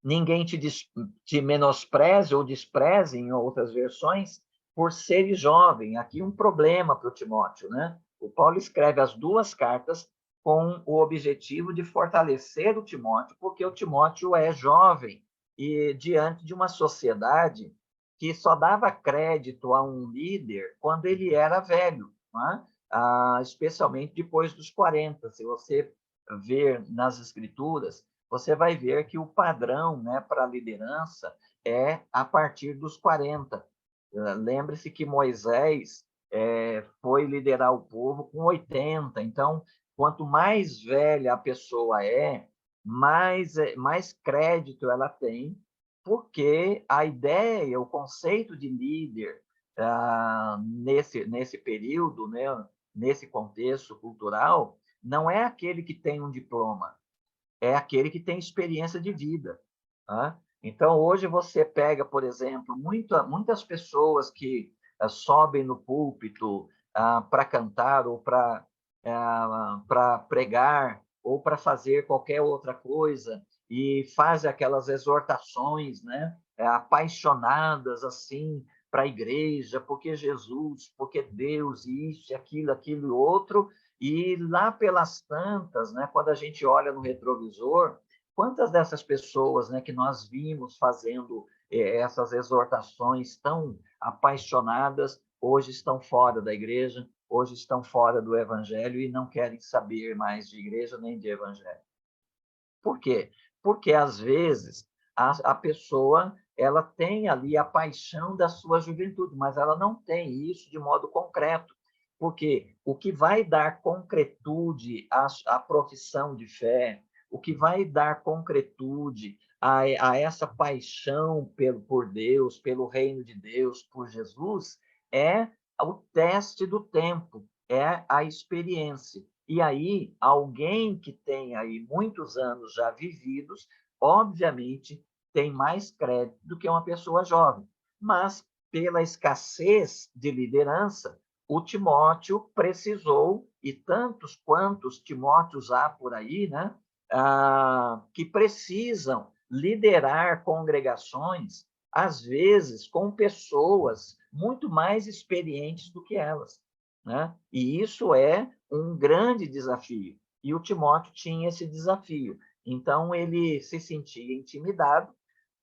Speaker 1: Ninguém te menospreze ou despreze, em outras versões, por ser jovem. Aqui um problema para o Timóteo, né? O Paulo escreve as duas cartas com o objetivo de fortalecer o Timóteo, porque o Timóteo é jovem e diante de uma sociedade que só dava crédito a um líder quando ele era velho, né? Especialmente depois dos 40. Se você ver nas Escrituras, você vai ver que o padrão, né, para a liderança é a partir dos 40. Lembre-se que Moisés foi liderar o povo com 80. Então, quanto mais velha a pessoa mais crédito ela tem, porque a ideia, o conceito de líder nesse período, né, nesse contexto cultural, não é aquele que tem um diploma, é aquele que tem experiência de vida. Tá? Então, hoje você pega, por exemplo, muitas pessoas que sobem no púlpito para cantar ou para pregar ou para fazer qualquer outra coisa e fazem aquelas exortações, né, apaixonadas assim para a igreja, porque Jesus, porque Deus, isso, aquilo e outro, e lá pelas tantas, né, quando a gente olha no retrovisor, quantas dessas pessoas, né, que nós vimos fazendo essas exortações tão apaixonadas, hoje estão fora da igreja, hoje estão fora do evangelho e não querem saber mais de igreja nem de evangelho. Por quê? Porque, às vezes, a pessoa ela tem ali a paixão da sua juventude, mas ela não tem isso de modo concreto. Porque o que vai dar concretude à profissão de fé, o que vai dar concretude a essa paixão por Deus, pelo reino de Deus, por Jesus, é o teste do tempo, é a experiência. E aí, alguém que tem aí muitos anos já vividos, obviamente, tem mais crédito do que uma pessoa jovem. Mas, pela escassez de liderança, o Timóteo precisou, e tantos quantos Timóteos há por aí, né, que precisam liderar congregações, às vezes com pessoas muito mais experientes do que elas. Né? E isso é um grande desafio. E o Timóteo tinha esse desafio. Então, ele se sentia intimidado.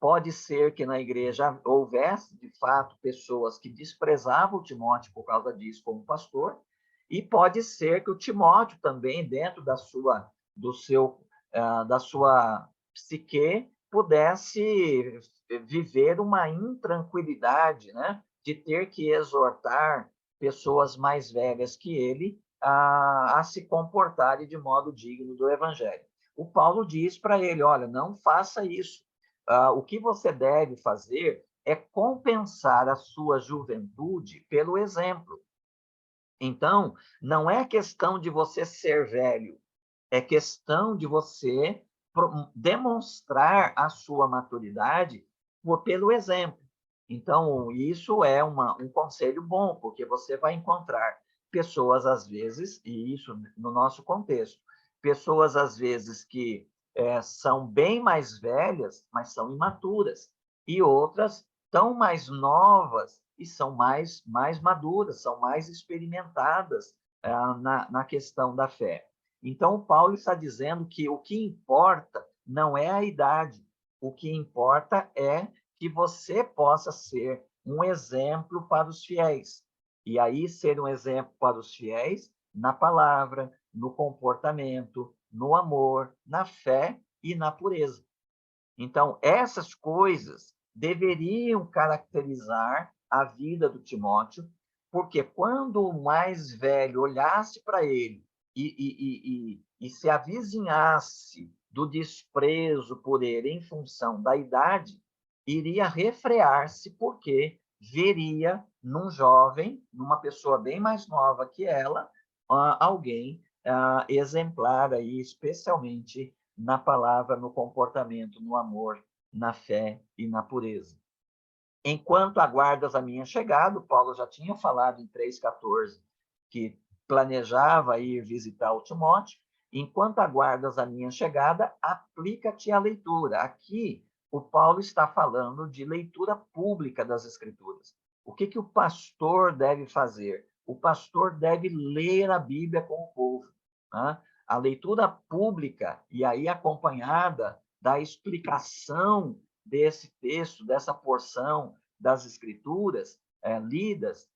Speaker 1: Pode ser que na igreja houvesse, de fato, pessoas que desprezavam o Timóteo por causa disso como pastor, e pode ser que o Timóteo também, dentro da sua psique, pudesse viver uma intranquilidade, né? De ter que exortar pessoas mais velhas que ele a se comportarem de modo digno do Evangelho. O Paulo diz para ele, olha, não faça isso. O que você deve fazer é compensar a sua juventude pelo exemplo. Então, não é questão de você ser velho, é questão de você demonstrar a sua maturidade pelo exemplo. Então, isso é um conselho bom, porque você vai encontrar pessoas, às vezes, e isso no nosso contexto, pessoas, às vezes, que são bem mais velhas, mas são imaturas, e outras tão mais novas e são mais maduras, são mais experimentadas na questão da fé. Então, Paulo está dizendo que o que importa não é a idade, o que importa é que você possa ser um exemplo para os fiéis. E aí, ser um exemplo para os fiéis na palavra, no comportamento, no amor, na fé e na pureza. Então, essas coisas deveriam caracterizar a vida do Timóteo, porque quando o mais velho olhasse para ele e se avizinhasse do desprezo por ele em função da idade, iria refrear-se, porque veria num jovem, numa pessoa bem mais nova que ela, alguém exemplar aí, especialmente na palavra, no comportamento, no amor, na fé e na pureza. Enquanto aguardas a minha chegada, Paulo já tinha falado em 3,14 que planejava ir visitar o Timóteo. Enquanto aguardas a minha chegada, aplica-te à leitura. Aqui, o Paulo está falando de leitura pública das Escrituras. O que o pastor deve fazer? O pastor deve ler a Bíblia com o povo. Né? A leitura pública, e aí acompanhada da explicação desse texto, dessa porção das Escrituras lidas,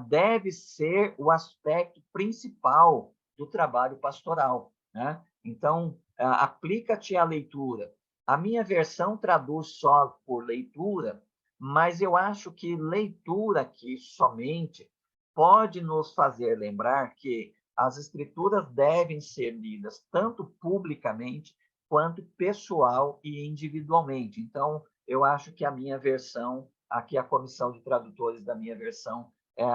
Speaker 1: deve ser o aspecto principal do trabalho pastoral. Né? Então, aplica-te à leitura. A minha versão traduz só por leitura, mas eu acho que leitura aqui somente pode nos fazer lembrar que as Escrituras devem ser lidas tanto publicamente quanto pessoal e individualmente. Então, eu acho que a minha versão, aqui a comissão de tradutores da minha versão,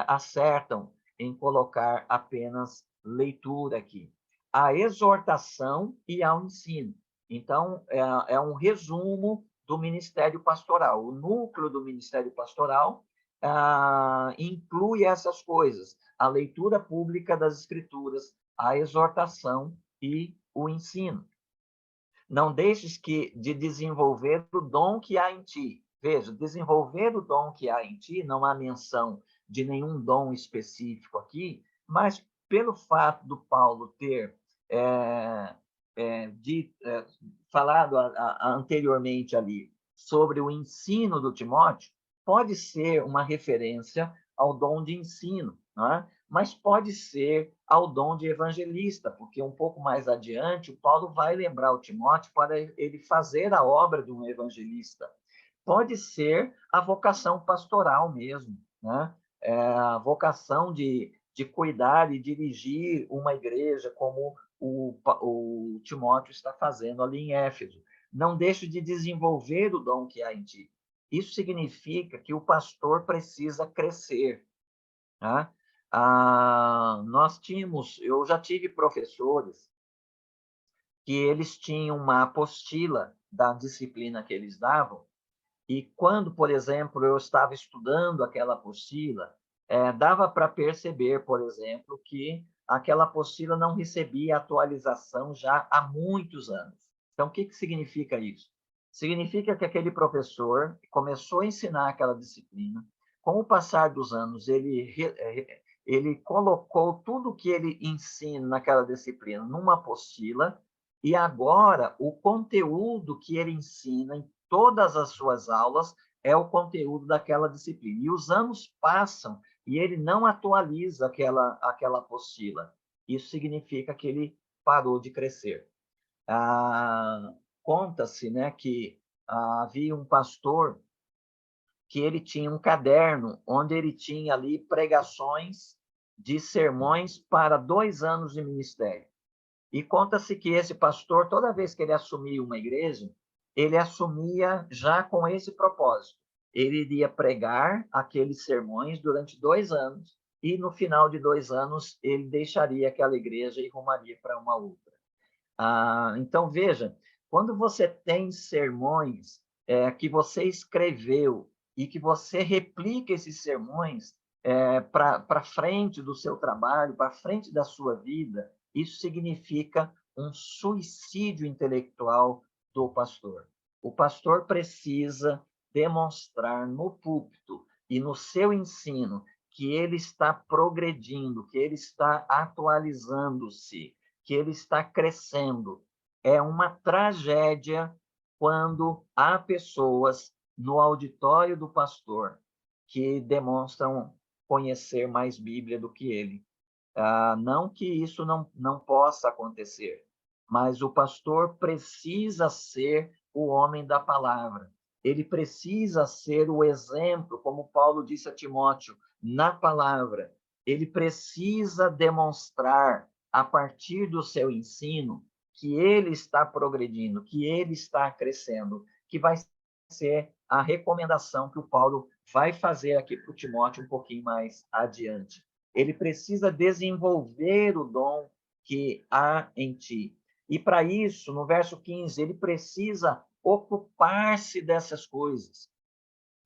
Speaker 1: acertam em colocar apenas leitura aqui. A exortação e ao ensino. Então, é um resumo do ministério pastoral. O núcleo do ministério pastoral inclui essas coisas: a leitura pública das Escrituras, a exortação e o ensino. Não deixes de desenvolver o dom que há em ti. Veja, desenvolver o dom que há em ti, não há menção de nenhum dom específico aqui, mas pelo fato do Paulo ter falado anteriormente ali sobre o ensino do Timóteo, pode ser uma referência ao dom de ensino, não é? Mas pode ser ao dom de evangelista, porque um pouco mais adiante o Paulo vai lembrar o Timóteo para ele fazer a obra de um evangelista. Pode ser a vocação pastoral mesmo, né? A vocação de cuidar e dirigir uma igreja, como o Timóteo está fazendo ali em Éfeso. Não deixe de desenvolver o dom que há em ti. Isso significa que o pastor precisa crescer. Tá? Eu já tive professores que eles tinham uma apostila da disciplina que eles davam, e quando, por exemplo, eu estava estudando aquela apostila, dava para perceber, por exemplo, que aquela apostila não recebia atualização já há muitos anos. Então, o que significa isso? Significa que aquele professor começou a ensinar aquela disciplina, com o passar dos anos, ele colocou tudo que ele ensina naquela disciplina numa apostila, e agora o conteúdo que ele ensina em todas as suas aulas é o conteúdo daquela disciplina. E os anos passam e ele não atualiza aquela apostila. Isso significa que ele parou de crescer. Conta-se, né, que havia um pastor que ele tinha um caderno onde ele tinha ali pregações de sermões para 2 anos de ministério. E conta-se que esse pastor, toda vez que ele assumia uma igreja, ele assumia já com esse propósito. Ele iria pregar aqueles sermões durante 2 anos, e no final de 2 anos ele deixaria aquela igreja e rumaria para uma outra. Então, veja, quando você tem sermões que você escreveu e que você replica esses sermões para frente do seu trabalho, para frente da sua vida, isso significa um suicídio intelectual do pastor. O pastor precisa demonstrar no púlpito e no seu ensino que ele está progredindo, que ele está atualizando-se, que ele está crescendo. É uma tragédia quando há pessoas no auditório do pastor que demonstram conhecer mais Bíblia do que ele. Não que isso não possa acontecer, mas o pastor precisa ser o homem da palavra. Ele precisa ser o exemplo, como Paulo disse a Timóteo, na palavra. Ele precisa demonstrar, a partir do seu ensino, que ele está progredindo, que ele está crescendo, que vai ser a recomendação que o Paulo vai fazer aqui para o Timóteo um pouquinho mais adiante. Ele precisa desenvolver o dom que há em ti. E para isso, no verso 15, ele precisa ocupar-se dessas coisas.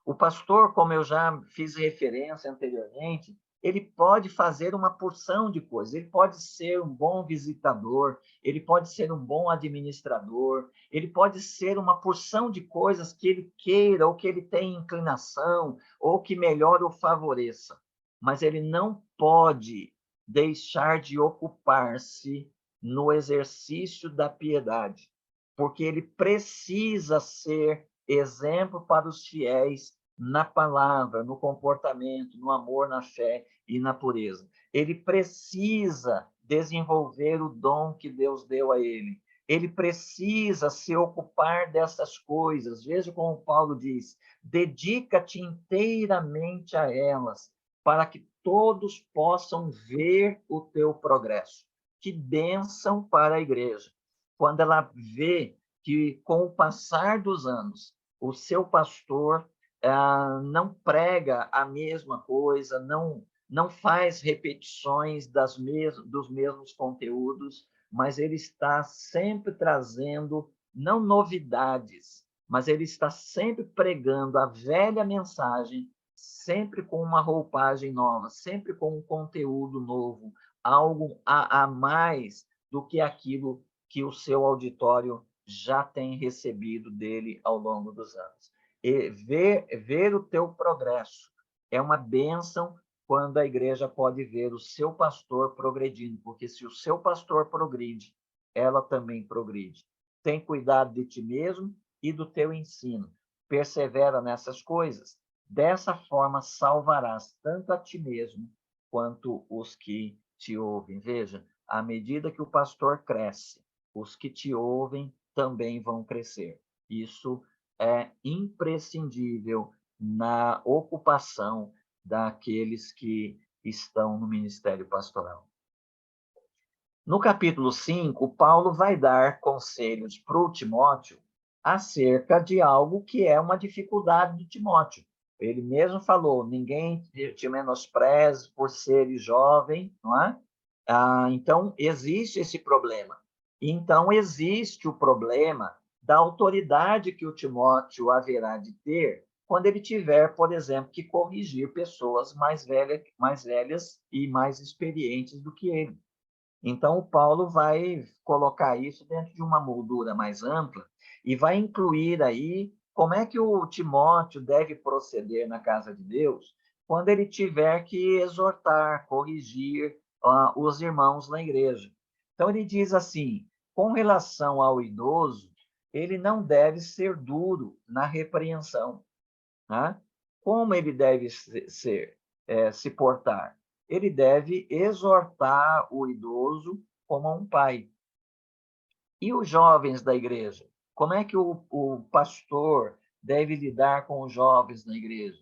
Speaker 1: O pastor, como eu já fiz referência anteriormente, ele pode fazer uma porção de coisas. Ele pode ser um bom visitador, ele pode ser um bom administrador, ele pode ser uma porção de coisas que ele queira, ou que ele tenha inclinação, ou que melhor o favoreça. Mas ele não pode deixar de ocupar-se no exercício da piedade, porque ele precisa ser exemplo para os fiéis na palavra, no comportamento, no amor, na fé e na pureza. Ele precisa desenvolver o dom que Deus deu a ele. Ele precisa se ocupar dessas coisas. Veja como Paulo diz: dedica-te inteiramente a elas, para que todos possam ver o teu progresso. Que bênção para a igreja, quando ela vê que, com o passar dos anos, o seu pastor não prega a mesma coisa, não faz repetições dos mesmos conteúdos, mas ele está sempre trazendo, não novidades, mas ele está sempre pregando a velha mensagem, sempre com uma roupagem nova, sempre com um conteúdo novo, algo a mais do que aquilo que o seu auditório já tem recebido dele ao longo dos anos. E ver o teu progresso é uma bênção quando a igreja pode ver o seu pastor progredindo, porque se o seu pastor progride, ela também progride. Tem cuidado de ti mesmo e do teu ensino. Persevera nessas coisas. Dessa forma, salvarás tanto a ti mesmo quanto os que te ouvem. Veja, à medida que o pastor cresce, os que te ouvem também vão crescer. Isso é imprescindível na ocupação daqueles que estão no ministério pastoral. No capítulo 5, Paulo vai dar conselhos para o Timóteo acerca de algo que é uma dificuldade de Timóteo. Ele mesmo falou: ninguém te menospreze por ser jovem, não é? Então, existe esse problema. Então, existe o problema da autoridade que o Timóteo haverá de ter quando ele tiver, por exemplo, que corrigir pessoas mais velhas e mais experientes do que ele. Então, o Paulo vai colocar isso dentro de uma moldura mais ampla e vai incluir aí como é que o Timóteo deve proceder na casa de Deus quando ele tiver que exortar, corrigir os irmãos na igreja. Então, ele diz assim: com relação ao idoso, ele não deve ser duro na repreensão. Né? Como ele deve se portar? Ele deve exortar o idoso como um pai. E os jovens da igreja? Como é que o pastor deve lidar com os jovens na igreja?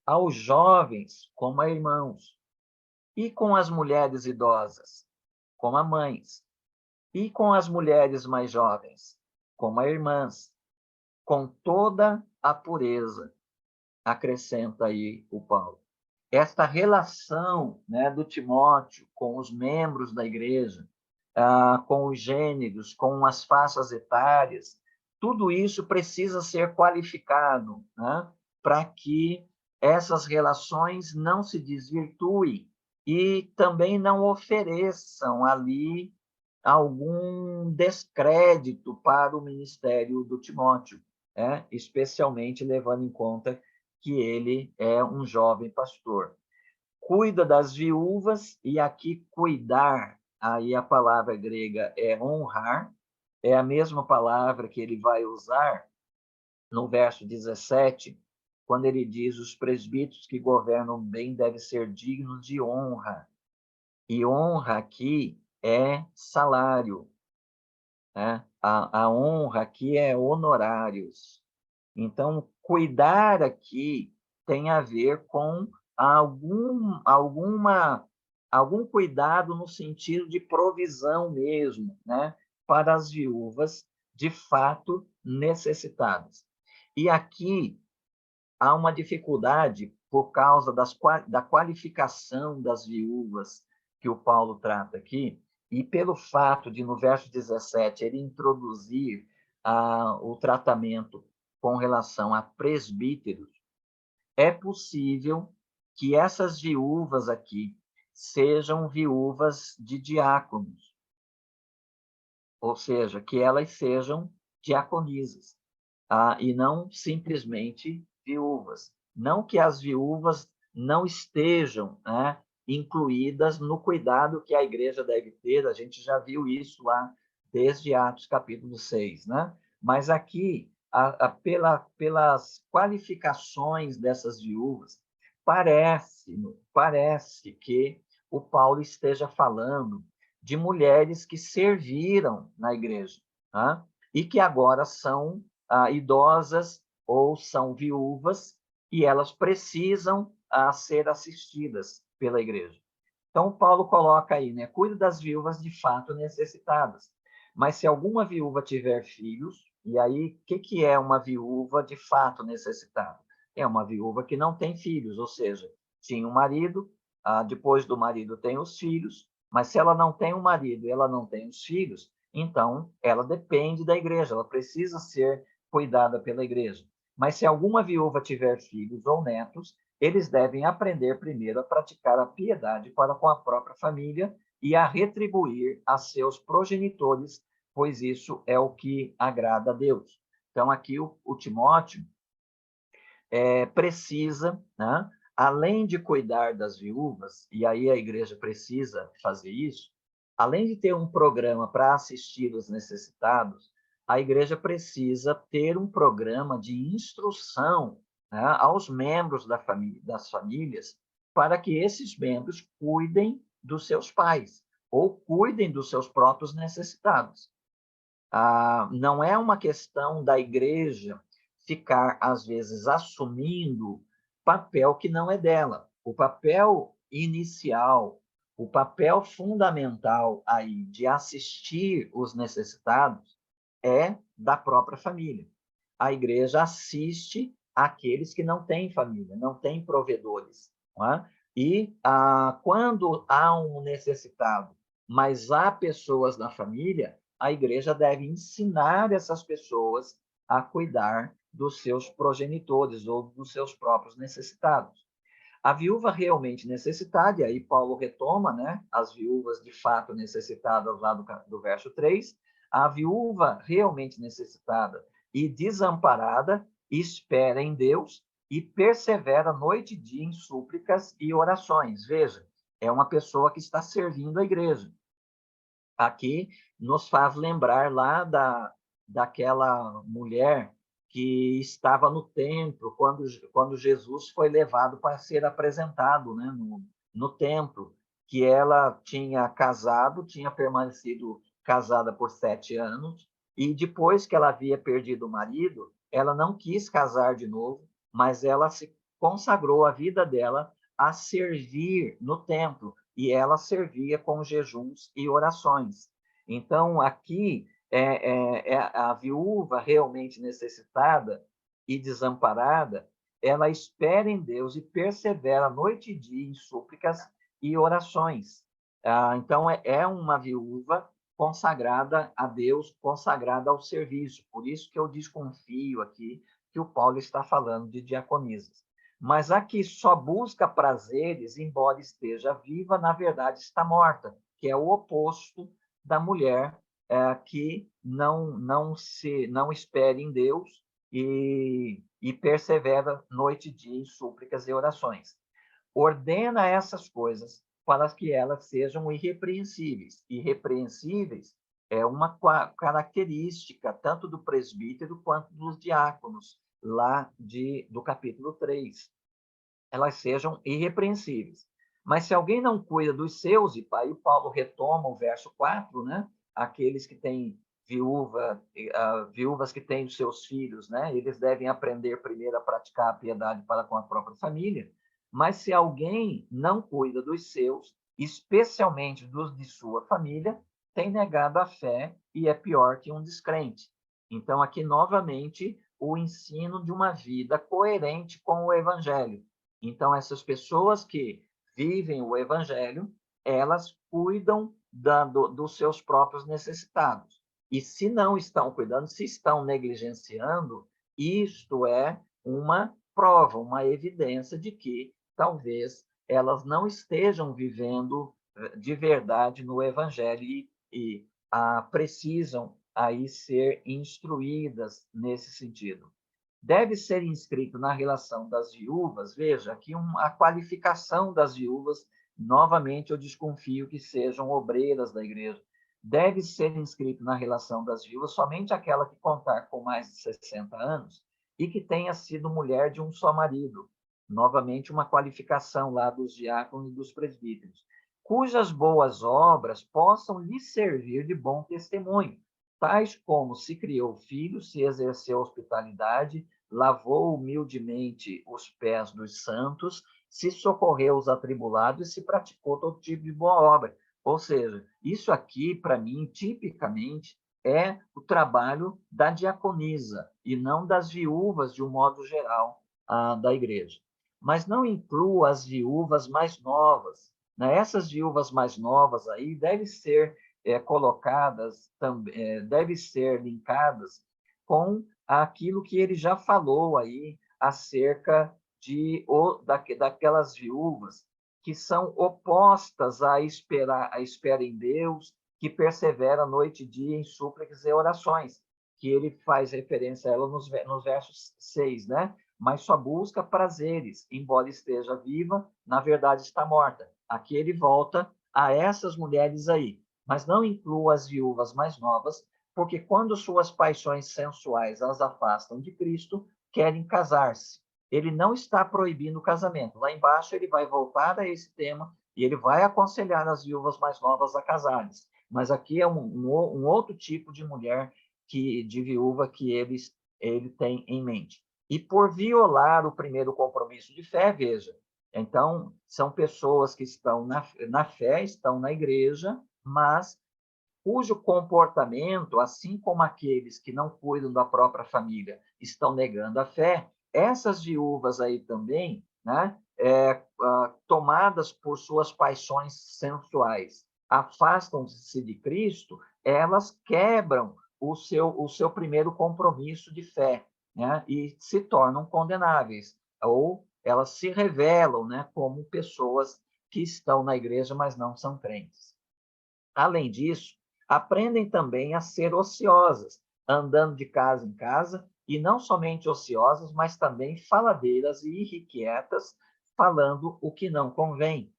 Speaker 1: Aos jovens como a irmãos. E com as mulheres idosas, como as mães. E com as mulheres mais jovens, como as irmãs, com toda a pureza, acrescenta aí o Paulo. Esta relação, né, do Timóteo com os membros da igreja, com os gêneros, com as faixas etárias, tudo isso precisa ser qualificado, né, para que essas relações não se desvirtuem e também não ofereçam ali algum descrédito para o ministério do Timóteo, né? Especialmente levando em conta que ele é um jovem pastor. Cuida das viúvas, e aqui cuidar, aí a palavra grega é honrar, é a mesma palavra que ele vai usar no verso 17, quando ele diz: os presbíteros que governam bem devem ser dignos de honra. E honra aqui é salário, né? A honra aqui é honorários. Então, cuidar aqui tem a ver com algum cuidado no sentido de provisão mesmo, né? Para as viúvas de fato necessitadas. E aqui há uma dificuldade por causa da qualificação das viúvas que o Paulo trata aqui, e pelo fato de, no verso 17, ele introduzir o tratamento com relação a presbíteros, é possível que essas viúvas aqui sejam viúvas de diáconos, ou seja, que elas sejam diaconisas, e não simplesmente viúvas. Não que as viúvas não estejam, né, incluídas no cuidado que a igreja deve ter, a gente já viu isso lá desde Atos capítulo 6, né? Mas aqui, pelas qualificações dessas viúvas, parece que o Paulo esteja falando de mulheres que serviram na igreja, tá? E que agora são idosas ou são viúvas, e elas precisam ser assistidas pela igreja. Então, Paulo coloca aí, né? Cuide das viúvas de fato necessitadas. Mas se alguma viúva tiver filhos, e aí, o que é uma viúva de fato necessitada? É uma viúva que não tem filhos, ou seja, tinha um marido, depois do marido tem os filhos, mas se ela não tem um marido e ela não tem os filhos, então ela depende da igreja, ela precisa ser cuidada pela igreja. Mas se alguma viúva tiver filhos ou netos, eles devem aprender primeiro a praticar a piedade para com a própria família e a retribuir a seus progenitores, pois isso é o que agrada a Deus. Então, aqui o Timóteo precisa, né, além de cuidar das viúvas, e aí a igreja precisa fazer isso, além de ter um programa para assistir os necessitados, a igreja precisa ter um programa de instrução, né, aos membros das famílias, para que esses membros cuidem dos seus pais ou cuidem dos seus próprios necessitados. Não é uma questão da igreja ficar, às vezes, assumindo papel que não é dela. O papel inicial, o papel fundamental aí de assistir os necessitados é da própria família. A igreja assiste aqueles que não têm família, não têm provedores. Não é? E quando há um necessitado, mas há pessoas na família, a igreja deve ensinar essas pessoas a cuidar dos seus progenitores ou dos seus próprios necessitados. A viúva realmente necessitada, e aí Paulo retoma, né, as viúvas de fato necessitadas lá do verso 3, a viúva realmente necessitada e desamparada espera em Deus e persevera noite e dia em súplicas e orações. Veja, é uma pessoa que está servindo a igreja. Aqui nos faz lembrar lá daquela mulher que estava no templo quando Jesus foi levado para ser apresentado, né, no templo, que ela tinha casado, tinha permanecido casada por 7 anos, e depois que ela havia perdido o marido, ela não quis casar de novo, mas ela se consagrou a vida dela a servir no templo, e ela servia com jejuns e orações. Então, aqui, é a viúva realmente necessitada e desamparada, ela espera em Deus e persevera noite e dia em súplicas e orações. Então, é uma viúva consagrada a Deus, consagrada ao serviço. Por isso que eu desconfio aqui que o Paulo está falando de diaconisas. Mas a que só busca prazeres, embora esteja viva, na verdade está morta, que é o oposto da mulher que não espera em Deus e persevera noite e dia em súplicas e orações. Ordena essas coisas para que elas sejam irrepreensíveis. Irrepreensíveis é uma característica tanto do presbítero quanto dos diáconos, lá do capítulo 3. Elas sejam irrepreensíveis. Mas se alguém não cuida dos seus, e aí o Paulo retoma o verso 4, né? Aqueles que têm viúvas que têm os seus filhos, né? Eles devem aprender primeiro a praticar a piedade para com a própria família. Mas se alguém não cuida dos seus, especialmente dos de sua família, tem negado a fé e é pior que um descrente. Então, aqui, novamente, o ensino de uma vida coerente com o Evangelho. Então, essas pessoas que vivem o Evangelho, elas cuidam dos seus próprios necessitados. E se não estão cuidando, se estão negligenciando, isto é uma prova, uma evidência de que talvez elas não estejam vivendo de verdade no Evangelho e precisam aí ser instruídas nesse sentido. Deve ser inscrito na relação das viúvas, veja, aqui a qualificação das viúvas, novamente eu desconfio que sejam obreiras da igreja. Deve ser inscrito na relação das viúvas somente aquela que contar com mais de 60 anos e que tenha sido mulher de um só marido. Novamente, uma qualificação lá dos diáconos e dos presbíteros, cujas boas obras possam lhe servir de bom testemunho, tais como se criou filhos, se exerceu hospitalidade, lavou humildemente os pés dos santos, se socorreu os atribulados e se praticou todo tipo de boa obra. Ou seja, isso aqui, para mim, tipicamente, é o trabalho da diaconisa e não das viúvas, de um modo geral, da igreja. Mas não inclua as viúvas mais novas. Né? Essas viúvas mais novas aí devem ser colocadas, devem ser linkadas com aquilo que ele já falou aí acerca daquelas viúvas que são opostas à espera em Deus, que persevera noite e dia em súplicas e orações, que ele faz referência a ela nos versos 6, né? Mas só busca prazeres, embora esteja viva, na verdade está morta. Aqui ele volta a essas mulheres aí, mas não inclua as viúvas mais novas, porque quando suas paixões sensuais as afastam de Cristo, querem casar-se. Ele não está proibindo o casamento. Lá embaixo ele vai voltar a esse tema e ele vai aconselhar as viúvas mais novas a casarem-se. Mas aqui é um outro tipo de mulher, de viúva, que ele tem em mente. E por violar o primeiro compromisso de fé, veja, então, são pessoas que estão na fé, estão na igreja, mas cujo comportamento, assim como aqueles que não cuidam da própria família, estão negando a fé, essas viúvas aí também, né, tomadas por suas paixões sensuais, afastam-se de Cristo, elas quebram o seu primeiro compromisso de fé, né, e se tornam condenáveis, ou elas se revelam, né, como pessoas que estão na igreja, mas não são crentes. Além disso, aprendem também a ser ociosas, andando de casa em casa, e não somente ociosas, mas também faladeiras e irrequietas, falando o que não convém.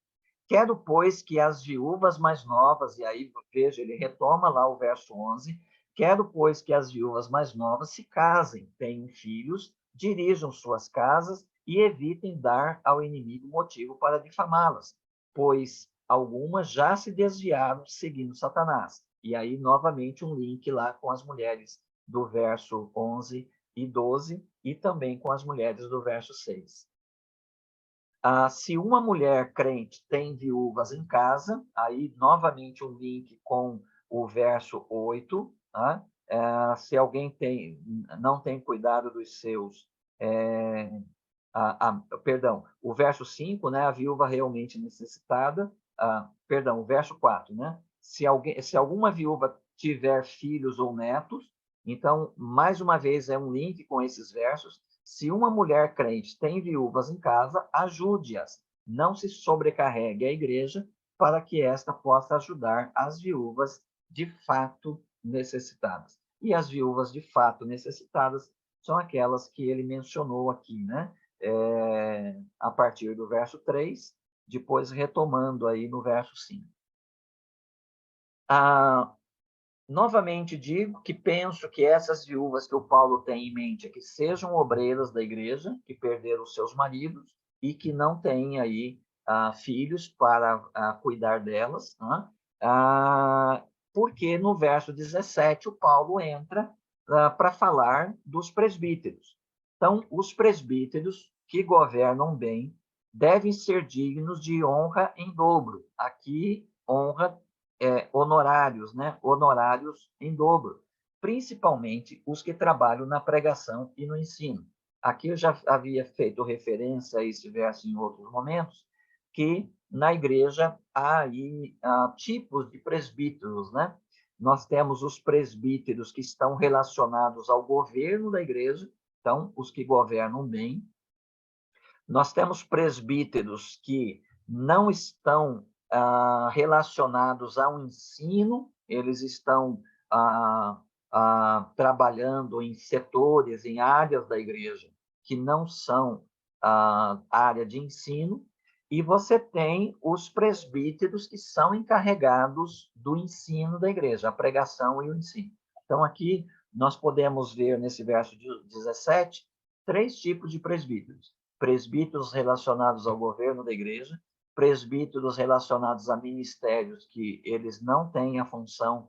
Speaker 1: Quero, pois, que as viúvas mais novas, e aí, veja, ele retoma lá o verso 11, quero, pois, que as viúvas mais novas se casem, tenham filhos, dirijam suas casas e evitem dar ao inimigo motivo para difamá-las, pois algumas já se desviaram seguindo Satanás. E aí, novamente, um link lá com as mulheres do verso 11 e 12, e também com as mulheres do verso 6. Se uma mulher crente tem viúvas em casa, aí novamente um link com o verso 8, tá? Se alguém não tem cuidado dos seus, perdão, o verso 5, né, a viúva realmente necessitada, perdão, o verso 4, né? Se alguma viúva tiver filhos ou netos, então, mais uma vez, é um link com esses versos. Se uma mulher crente tem viúvas em casa, ajude-as. Não se sobrecarregue a igreja para que esta possa ajudar as viúvas de fato necessitadas. E as viúvas de fato necessitadas são aquelas que ele mencionou aqui, né? A partir do verso 3, depois retomando aí no verso 5. Novamente digo que penso que essas viúvas que o Paulo tem em mente é que sejam obreiras da igreja, que perderam seus maridos e que não têm aí filhos para cuidar delas, né? Porque no verso 17 o Paulo entra para falar dos presbíteros. Então, os presbíteros que governam bem devem ser dignos de honra em dobro. Aqui, honra honorários, né? Honorários em dobro, principalmente os que trabalham na pregação e no ensino. Aqui eu já havia feito referência a esse verso em outros momentos, que na igreja há aí tipos de presbíteros, né? Nós temos os presbíteros que estão relacionados ao governo da igreja, então, os que governam bem. Nós temos presbíteros que não estão relacionados ao ensino, eles estão trabalhando em setores, em áreas da igreja que não são área de ensino, e você tem os presbíteros que são encarregados do ensino da igreja, a pregação e o ensino. Então, aqui nós podemos ver nesse verso 17 três tipos de presbíteros: presbíteros relacionados ao governo da igreja, presbíteros relacionados a ministérios que eles não têm a função,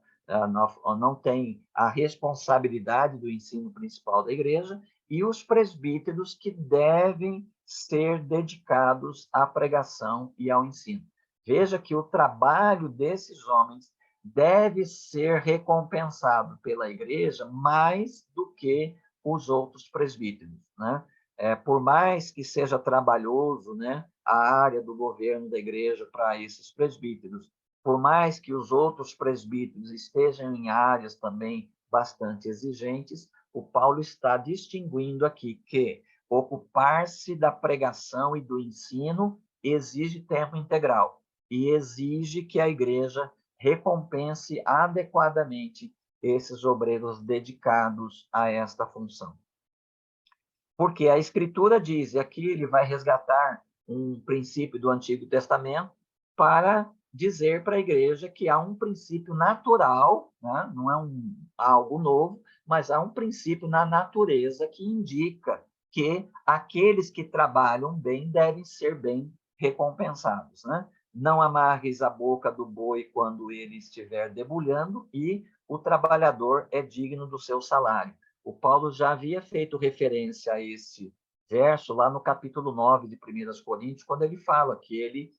Speaker 1: não têm a responsabilidade do ensino principal da igreja, e os presbíteros que devem ser dedicados à pregação e ao ensino. Veja que o trabalho desses homens deve ser recompensado pela igreja mais do que os outros presbíteros, né? Por mais que seja trabalhoso, né, a área do governo da igreja para esses presbíteros, por mais que os outros presbíteros estejam em áreas também bastante exigentes, o Paulo está distinguindo aqui que ocupar-se da pregação e do ensino exige tempo integral e exige que a igreja recompense adequadamente esses obreiros dedicados a esta função. Porque a Escritura diz, e aqui ele vai resgatar um princípio do Antigo Testamento para dizer para a igreja que há um princípio natural, né? Não é algo novo, mas há um princípio na natureza que indica que aqueles que trabalham bem devem ser bem recompensados, né? Não amargues a boca do boi quando ele estiver debulhando, e o trabalhador é digno do seu salário. O Paulo já havia feito referência a esse verso lá no capítulo 9 de 1 Coríntios, quando ele fala que ele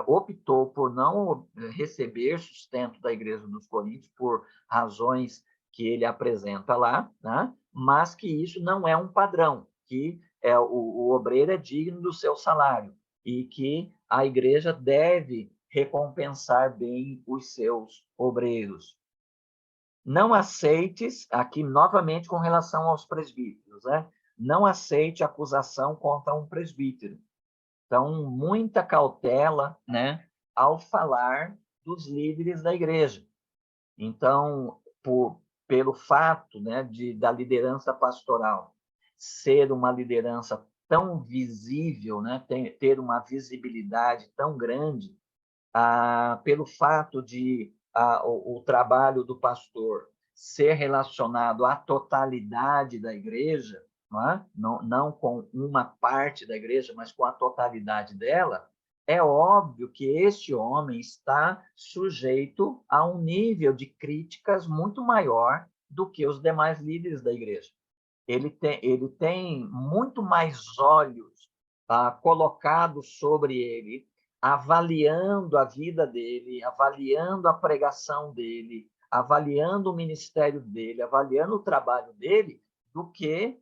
Speaker 1: optou por não receber sustento da igreja dos Coríntios por razões que ele apresenta lá, né? Mas que isso não é um padrão, que o obreiro é digno do seu salário e que a igreja deve recompensar bem os seus obreiros. Não aceites, aqui novamente com relação aos presbíteros, né? Não aceite acusação contra um presbítero. Então, muita cautela, né, ao falar dos líderes da igreja. Então, pelo fato, né, da liderança pastoral ser uma liderança tão visível, né, ter uma visibilidade tão grande, pelo fato de o trabalho do pastor ser relacionado à totalidade da igreja, não com uma parte da igreja, mas com a totalidade dela, é óbvio que este homem está sujeito a um nível de críticas muito maior do que os demais líderes da igreja. Ele tem muito mais olhos colocado sobre ele, avaliando a vida dele, avaliando a pregação dele, avaliando o ministério dele, avaliando o trabalho dele, do que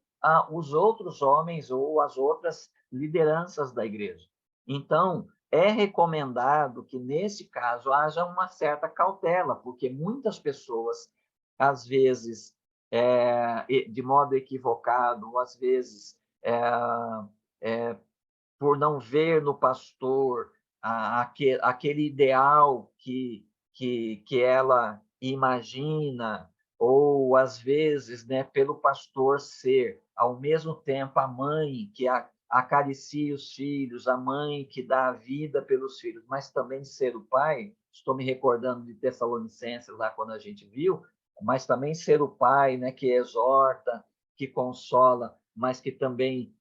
Speaker 1: os outros homens ou as outras lideranças da igreja. Então, é recomendado que, nesse caso, haja uma certa cautela, porque muitas pessoas, às vezes, de modo equivocado, ou às vezes, por não ver no pastor aquele ideal que ela imagina, ou às vezes, né, pelo pastor ser ao mesmo tempo a mãe que acaricia os filhos, a mãe que dá a vida pelos filhos, mas também ser o pai. Estou me recordando de Tessalonicenses, lá quando a gente viu, mas também ser o pai, né, que exorta, que consola, mas que também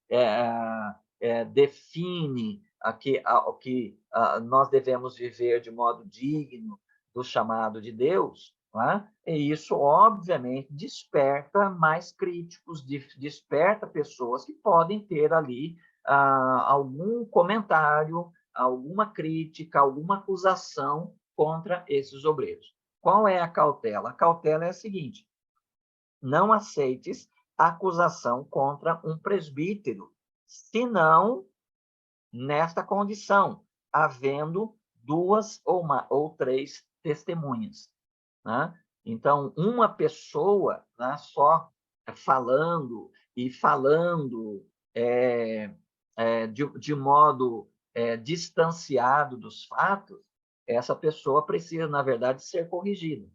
Speaker 1: define o que nós devemos viver de modo digno do chamado de Deus, né? E isso, obviamente, desperta mais críticos, desperta pessoas que podem ter ali algum comentário, alguma crítica, alguma acusação contra esses obreiros. Qual é a cautela? A cautela é a seguinte: não aceites acusação contra um presbítero, senão nesta condição, havendo duas ou três testemunhas, né? Então, uma pessoa, né, só falando e falando de modo distanciado dos fatos, essa pessoa precisa, na verdade, ser corrigida.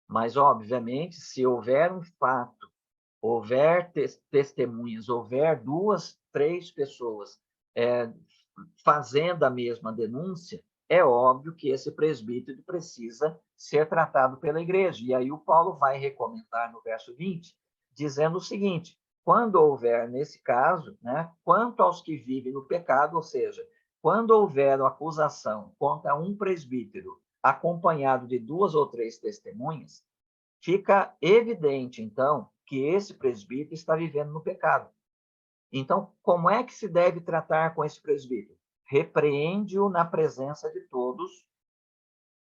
Speaker 1: Mas, obviamente, se houver um fato, houver testemunhas, houver duas, três pessoas fazendo a mesma denúncia, é óbvio que esse presbítero precisa ser tratado pela igreja. E aí o Paulo vai recomendar no verso 20, dizendo o seguinte: quando houver, nesse caso, né, quanto aos que vivem no pecado, ou seja, quando houver acusação contra um presbítero acompanhado de duas ou três testemunhas, fica evidente, então, que esse presbítero está vivendo no pecado. Então, como é que se deve tratar com esse presbítero? Repreende-o na presença de todos,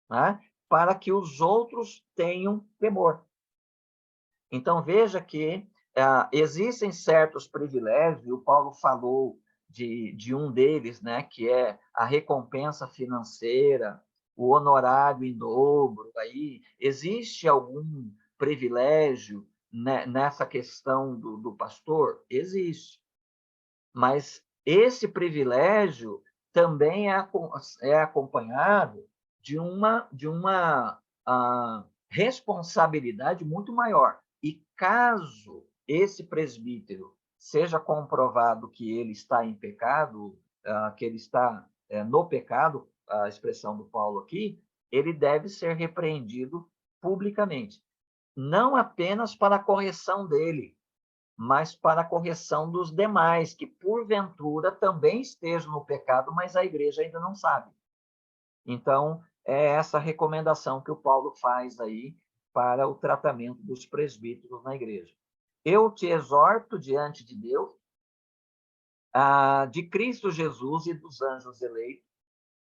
Speaker 1: né, para que os outros tenham temor. Então, veja que existem certos privilégios, e o Paulo falou de um deles, né, que é a recompensa financeira, o honorário em dobro. Aí existe algum privilégio, né, nessa questão do pastor? Existe. Mas esse privilégio também é acompanhado de uma responsabilidade muito maior. E caso esse presbítero seja comprovado que ele está em pecado, que ele está no pecado, a expressão do Paulo aqui, ele deve ser repreendido publicamente. Não apenas para a correção dele, mas para a correção dos demais, que porventura também estejam no pecado, mas a igreja ainda não sabe. Então, é essa recomendação que o Paulo faz aí para o tratamento dos presbíteros na igreja. Eu te exorto diante de Deus, de Cristo Jesus e dos anjos eleitos,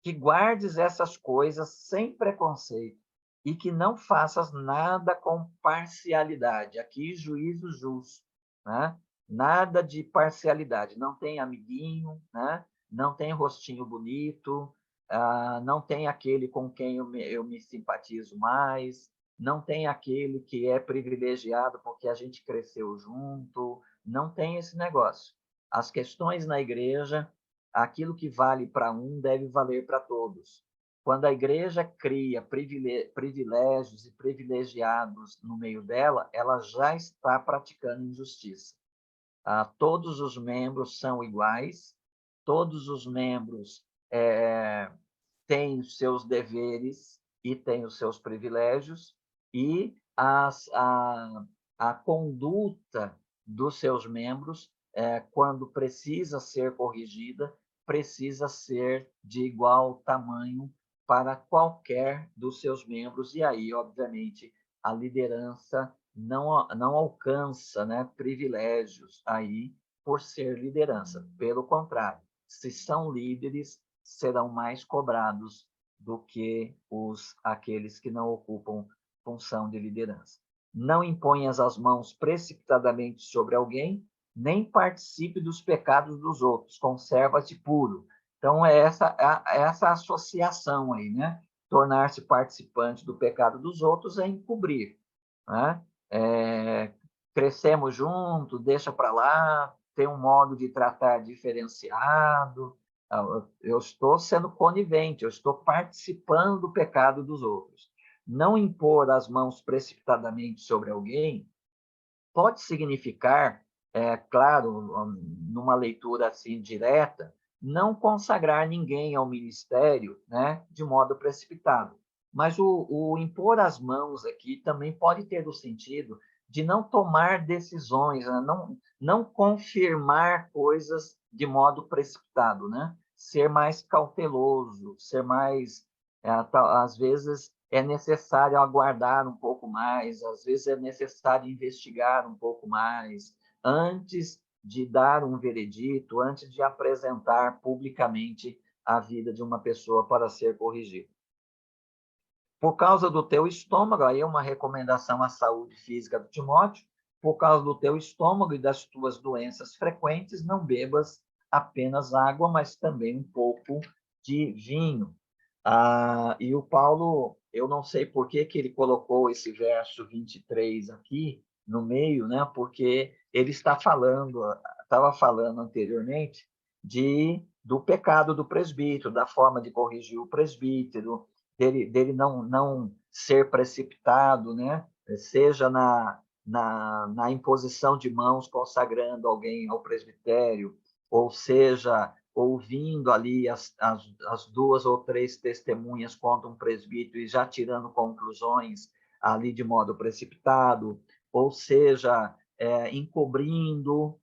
Speaker 1: que guardes essas coisas sem preconceito e que não faças nada com parcialidade. Aqui, juízo justo, né? Nada de parcialidade. Não tem amiguinho, né? Não tem rostinho bonito, não tem aquele com quem eu me simpatizo mais, não tem aquele que é privilegiado porque a gente cresceu junto, não tem esse negócio. As questões na igreja, aquilo que vale para um deve valer para todos. Quando a igreja cria privilégios e privilegiados no meio dela, ela já está praticando injustiça. Todos os membros são iguais, todos os membros têm os seus deveres e têm os seus privilégios, e a conduta dos seus membros, quando precisa ser corrigida, precisa ser de igual tamanho para qualquer dos seus membros, e aí, obviamente, a liderança não alcança, né, privilégios aí por ser liderança, pelo contrário, se são líderes, serão mais cobrados do que aqueles que não ocupam função de liderança. Não imponhas as mãos precipitadamente sobre alguém, nem participe dos pecados dos outros, conserva-te puro. Então, é essa associação aí, né? Tornar-se participante do pecado dos outros é encobrir, né? Crescemos juntos, deixa para lá, tem um modo de tratar diferenciado. Eu estou sendo conivente, eu estou participando do pecado dos outros. Não impor as mãos precipitadamente sobre alguém pode significar, claro, numa leitura assim direta, não consagrar ninguém ao ministério, né, de modo precipitado. Mas o impor as mãos aqui também pode ter o sentido de não tomar decisões, né, não confirmar coisas de modo precipitado, né? Ser mais cauteloso, ser mais, às vezes, é necessário aguardar um pouco mais, às vezes é necessário investigar um pouco mais, antes de dar um veredito, antes de apresentar publicamente a vida de uma pessoa para ser corrigida. Por causa do teu estômago, aí é uma recomendação à saúde física do Timóteo, por causa do teu estômago e das tuas doenças frequentes, não bebas apenas água, mas também um pouco de vinho. E o Paulo, eu não sei por que ele colocou esse verso 23 aqui no meio, né? Porque ele estava falando anteriormente do pecado do presbítero, da forma de corrigir o presbítero, dele não ser precipitado, né? Seja na imposição de mãos consagrando alguém ao presbitério, ou seja, ouvindo ali as 2 ou 3 testemunhas contra um presbítero e já tirando conclusões ali de modo precipitado, ou seja, encobrindo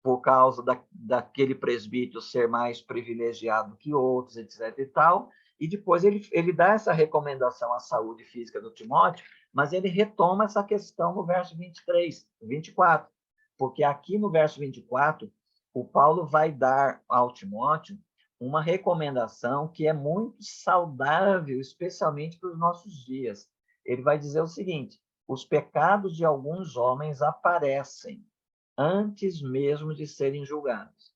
Speaker 1: por causa daquele presbítero ser mais privilegiado que outros, etc. e tal. E depois ele dá essa recomendação à saúde física do Timóteo, mas ele retoma essa questão no verso 23, 24, porque aqui no verso 24, o Paulo vai dar ao Timóteo uma recomendação que é muito saudável, especialmente para os nossos dias. Ele vai dizer o seguinte: os pecados de alguns homens aparecem antes mesmo de serem julgados.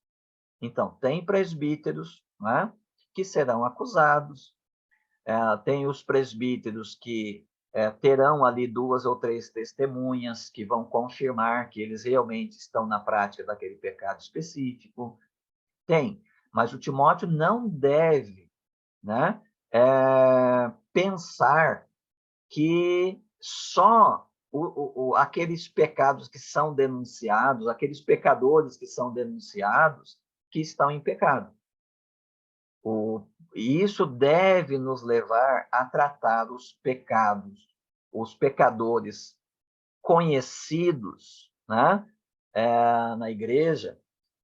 Speaker 1: Então, tem presbíteros, né, que serão acusados, tem os presbíteros que terão ali 2 ou 3 testemunhas que vão confirmar que eles realmente estão na prática daquele pecado específico. Tem, mas o Timóteo não deve, né, pensar que só aqueles pecados que são denunciados, aqueles pecadores que são denunciados, que estão em pecado. E isso deve nos levar a tratar os pecados, os pecadores conhecidos, né, na igreja,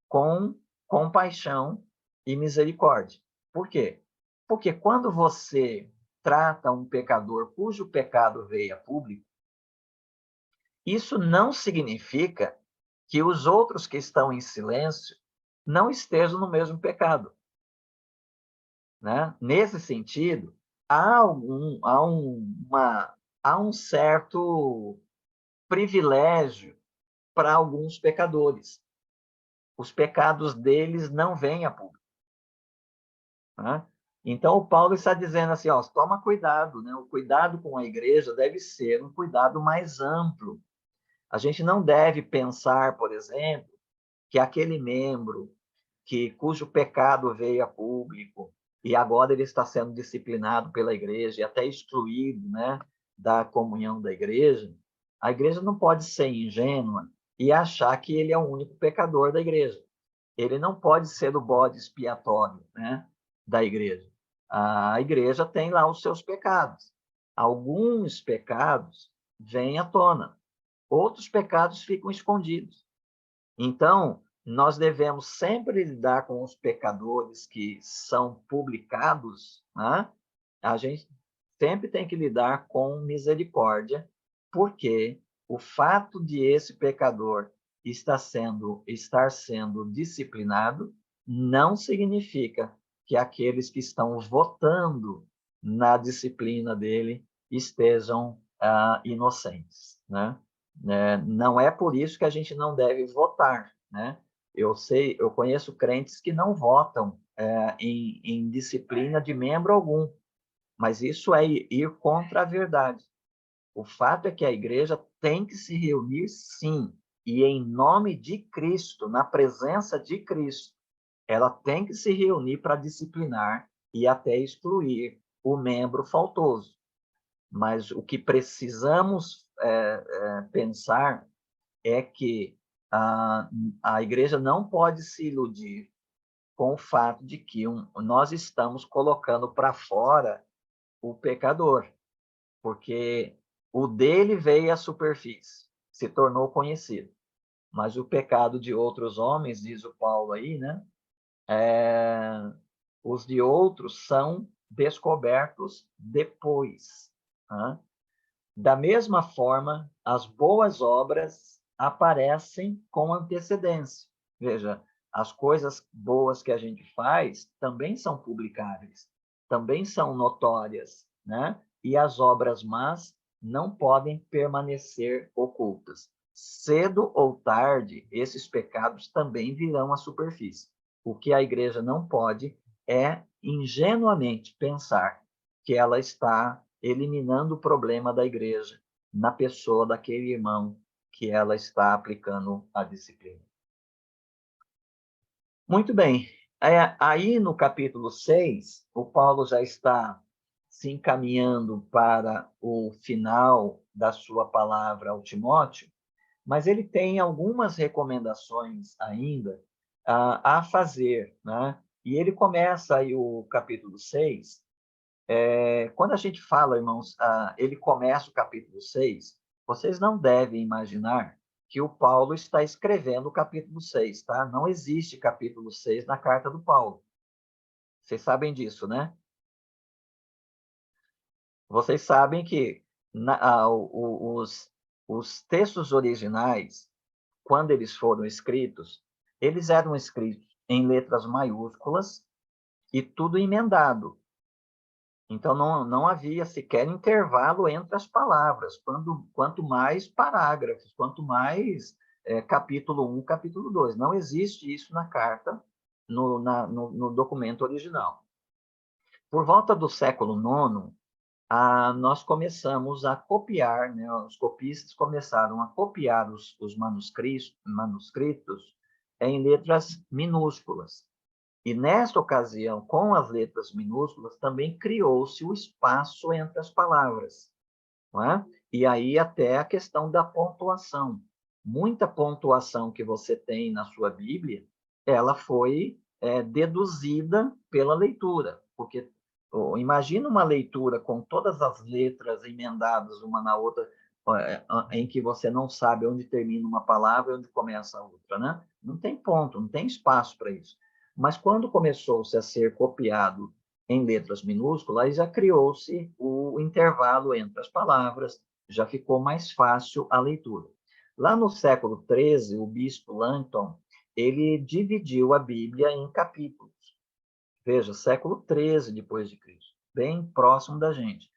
Speaker 1: com compaixão e misericórdia. Por quê? Porque quando você trata um pecador cujo pecado veio a público, isso não significa que os outros que estão em silêncio não estejam no mesmo pecado, né? Nesse sentido, há um certo privilégio para alguns pecadores. Os pecados deles não vêm a público, né? Então, o Paulo está dizendo assim, toma cuidado, né? O cuidado com a igreja deve ser um cuidado mais amplo. A gente não deve pensar, por exemplo, que aquele membro cujo pecado veio a público e agora ele está sendo disciplinado pela igreja e até excluído, né, da comunhão da igreja, a igreja não pode ser ingênua e achar que ele é o único pecador da igreja. Ele não pode ser o bode expiatório, né, da igreja. A igreja tem lá os seus pecados. Alguns pecados vêm à tona, outros pecados ficam escondidos. Então, nós devemos sempre lidar com os pecadores que são publicados, né? A gente sempre tem que lidar com misericórdia, porque o fato de esse pecador estar sendo disciplinado não significa que aqueles que estão votando na disciplina dele estejam inocentes, né? Não é por isso que a gente não deve votar, né? Eu conheço crentes que não votam em disciplina de membro algum, mas isso é ir contra a verdade. O fato é que a igreja tem que se reunir, sim, e em nome de Cristo, na presença de Cristo, ela tem que se reunir para disciplinar e até excluir o membro faltoso. Mas o que precisamos pensar é que a igreja não pode se iludir com o fato de que nós estamos colocando para fora o pecador, porque o dele veio à superfície, se tornou conhecido. Mas o pecado de outros homens, diz o Paulo aí, né? Os de outros são descobertos depois. Né? Da mesma forma, as boas obras aparecem com antecedência. Veja, as coisas boas que a gente faz também são publicáveis, também são notórias, né? E as obras más não podem permanecer ocultas. Cedo ou tarde, esses pecados também virão à superfície. O que a igreja não pode é ingenuamente pensar que ela está eliminando o problema da igreja na pessoa daquele irmão que ela está aplicando a disciplina. Muito bem. Aí no capítulo 6, o Paulo já está se encaminhando para o final da sua palavra ao Timóteo, mas ele tem algumas recomendações ainda a fazer, né? E ele começa aí o capítulo 6. Quando a gente fala, irmãos, ele começa o capítulo 6, vocês não devem imaginar que o Paulo está escrevendo o capítulo 6, tá? Não existe capítulo 6 na carta do Paulo. Vocês sabem disso, né? Vocês sabem que os textos originais, quando eles foram escritos, eles eram escritos em letras maiúsculas e tudo emendado. Então, não havia sequer intervalo entre as palavras, quanto mais parágrafos, quanto mais capítulo 1, capítulo 2. Não existe isso na carta, no documento original. Por volta do século IX, nós começamos a copiar, né, os copistas começaram a copiar os manuscritos em letras minúsculas. E, nesta ocasião, com as letras minúsculas, também criou-se o espaço entre as palavras. Não é? E aí até a questão da pontuação. Muita pontuação que você tem na sua Bíblia, ela foi deduzida pela leitura. Porque imagina uma leitura com todas as letras emendadas uma na outra, em que você não sabe onde termina uma palavra e onde começa a outra, né? Não tem ponto, não tem espaço para isso. Mas quando começou-se a ser copiado em letras minúsculas, aí já criou-se o intervalo entre as palavras, já ficou mais fácil a leitura. Lá no século XIII, o bispo Langton, ele dividiu a Bíblia em capítulos. Veja, século XIII depois de Cristo, bem próximo da gente.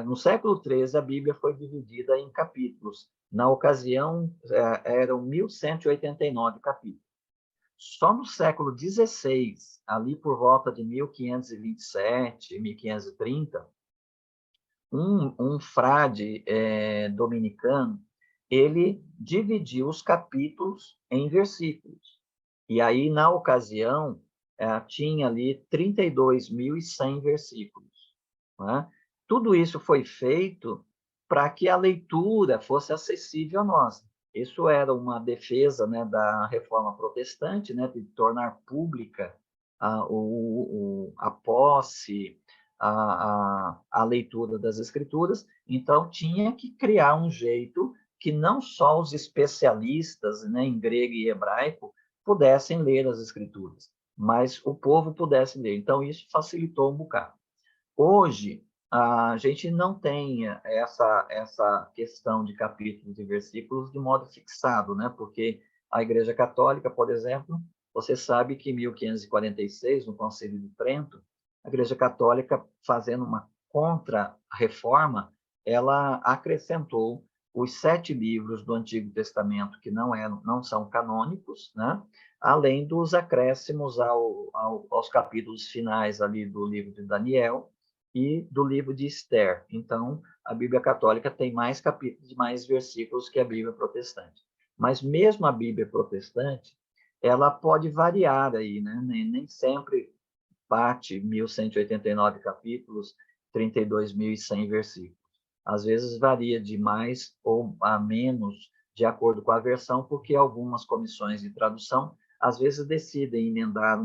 Speaker 1: No século XIII, a Bíblia foi dividida em capítulos. Na ocasião, eram 1189 capítulos. Só no século XVI, ali por volta de 1527, 1530, um frade dominicano, ele dividiu os capítulos em versículos. E aí, na ocasião, tinha ali 32.100 versículos. Né? Tudo isso foi feito para que a leitura fosse acessível a nós. Isso era uma defesa, né, da reforma protestante, né, de tornar pública a posse, a leitura das escrituras. Então, tinha que criar um jeito que não só os especialistas, né, em grego e hebraico pudessem ler as escrituras, mas o povo pudesse ler. Então, isso facilitou um bocado. Hoje, a gente não tem essa questão de capítulos e versículos de modo fixado, né? Porque a Igreja Católica, por exemplo, Você sabe que em 1546, no Concílio de Trento, a Igreja Católica, fazendo uma contra-reforma, ela acrescentou os 7 livros do Antigo Testamento que não são canônicos, né? Além dos acréscimos aos capítulos finais ali do livro de Daniel e do livro de Esther. Então, a Bíblia Católica tem mais capítulos, mais versículos que a Bíblia Protestante. Mas mesmo a Bíblia Protestante, ela pode variar aí, né? Nem sempre bate 1.189 capítulos, 32.100 versículos. Às vezes varia de mais ou a menos de acordo com a versão, porque algumas comissões de tradução às vezes decidem emendar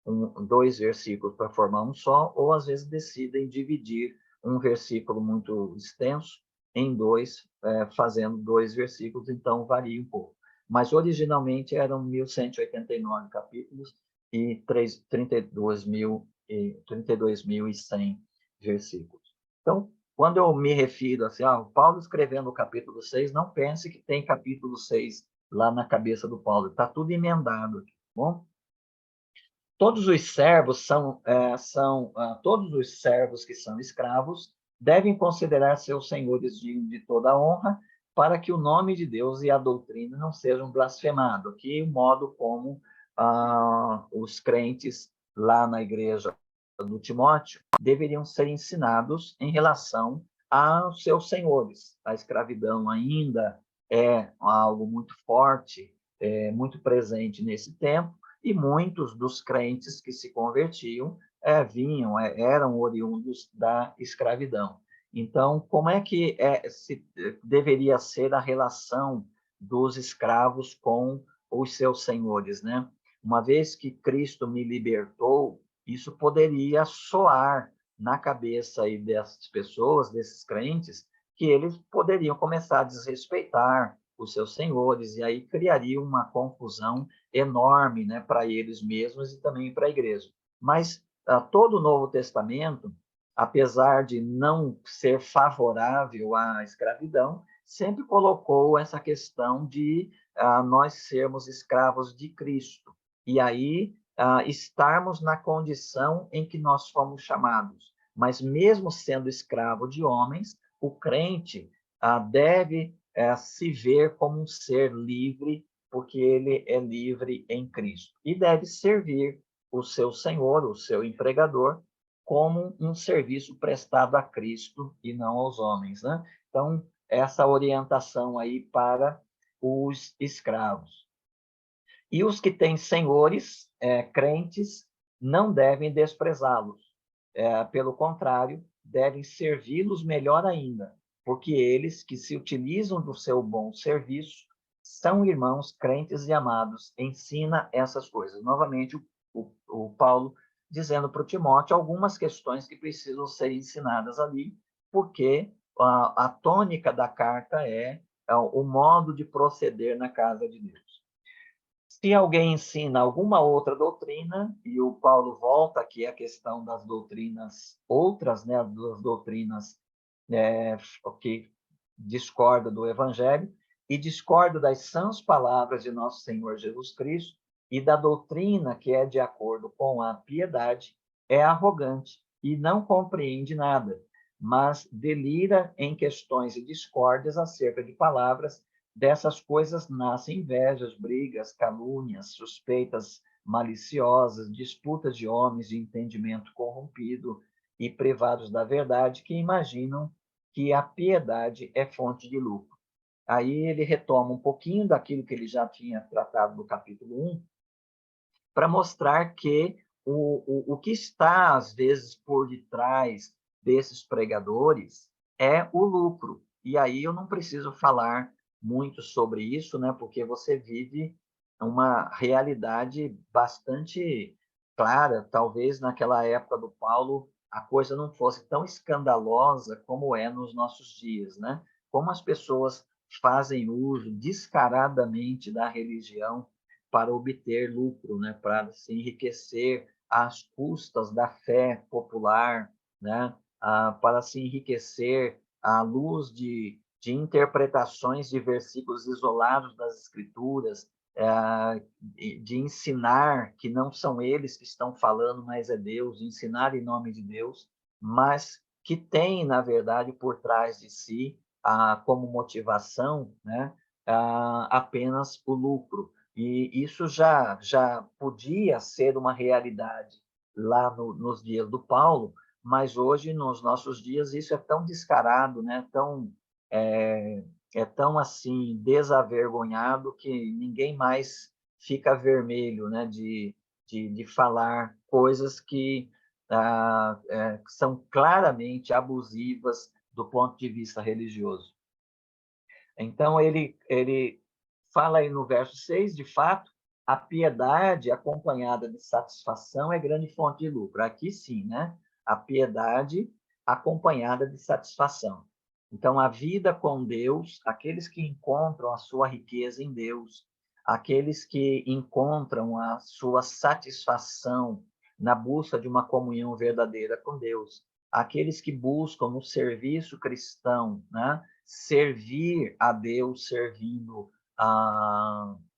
Speaker 1: 2 versículos para formar um só, ou às vezes decidem dividir um versículo muito extenso em 2, fazendo 2 versículos, então varia um pouco. Mas originalmente eram 1.189 capítulos e 32.100 versículos. Então, quando eu me refiro assim, Paulo escrevendo o capítulo 6, não pense que tem capítulo 6 lá na cabeça do Paulo, está tudo emendado aqui, tá bom? Todos os servos todos os servos que são escravos devem considerar seus senhores dignos de toda honra, para que o nome de Deus e a doutrina não sejam blasfemados. Aqui o modo como os crentes lá na igreja do Timóteo deveriam ser ensinados em relação aos seus senhores. A escravidão ainda é algo muito forte, muito presente nesse tempo, e muitos dos crentes que se convertiam eram oriundos da escravidão. Então, como é que deveria ser a relação dos escravos com os seus senhores, né? Uma vez que Cristo me libertou, isso poderia soar na cabeça aí dessas pessoas, desses crentes, que eles poderiam começar a desrespeitar os seus senhores, e aí criaria uma confusão enorme, né, para eles mesmos e também para a igreja. Mas todo o Novo Testamento, apesar de não ser favorável à escravidão, sempre colocou essa questão de nós sermos escravos de Cristo. E aí estarmos na condição em que nós fomos chamados. Mas mesmo sendo escravo de homens, o crente deve se ver como um ser livre, porque ele é livre em Cristo. E deve servir o seu senhor, o seu empregador, como um serviço prestado a Cristo e não aos homens, né? Então, essa orientação aí para os escravos. E os que têm senhores, crentes, não devem desprezá-los. Pelo contrário, devem servi-los melhor ainda, porque eles que se utilizam do seu bom serviço são irmãos crentes e amados. Ensina essas coisas. Novamente, o Paulo dizendo para o Timóteo algumas questões que precisam ser ensinadas ali, porque a tônica da carta é o modo de proceder na casa de Deus. Se alguém ensina alguma outra doutrina, e o Paulo volta aqui à questão das doutrinas outras, né, das doutrinas que discorda do Evangelho, e discorda das sãs palavras de nosso Senhor Jesus Cristo, e da doutrina que é de acordo com a piedade, é arrogante e não compreende nada, mas delira em questões e discórdias acerca de palavras. Dessas coisas nascem invejas, brigas, calúnias, suspeitas maliciosas, disputas de homens de entendimento corrompido e privados da verdade, que imaginam que a piedade é fonte de lucro. Aí ele retoma um pouquinho daquilo que ele já tinha tratado no capítulo 1, para mostrar que o que está, às vezes, por detrás desses pregadores é o lucro. E aí eu não preciso falar muito sobre isso, né? Porque você vive uma realidade bastante clara. Talvez naquela época do Paulo a coisa não fosse tão escandalosa como é nos nossos dias, né? Como as pessoas fazem uso descaradamente da religião para obter lucro, né? Para se enriquecer às custas da fé popular, né? Para se enriquecer à luz de interpretações de versículos isolados das Escrituras, de ensinar que não são eles que estão falando, mas é Deus, de ensinar em nome de Deus, mas que tem, na verdade, por trás de si, como motivação, né, apenas o lucro. E isso já podia ser uma realidade lá nos dias do Paulo, mas hoje, nos nossos dias, isso é tão descarado, né, é tão assim desavergonhado que ninguém mais fica vermelho, né, de falar coisas que são claramente abusivas do ponto de vista religioso. Então, ele fala aí no verso 6, de fato, a piedade acompanhada de satisfação é grande fonte de lucro. Aqui sim, né? A piedade acompanhada de satisfação. Então, a vida com Deus, aqueles que encontram a sua riqueza em Deus, aqueles que encontram a sua satisfação na busca de uma comunhão verdadeira com Deus, aqueles que buscam no serviço cristão, né, servir a Deus, servindo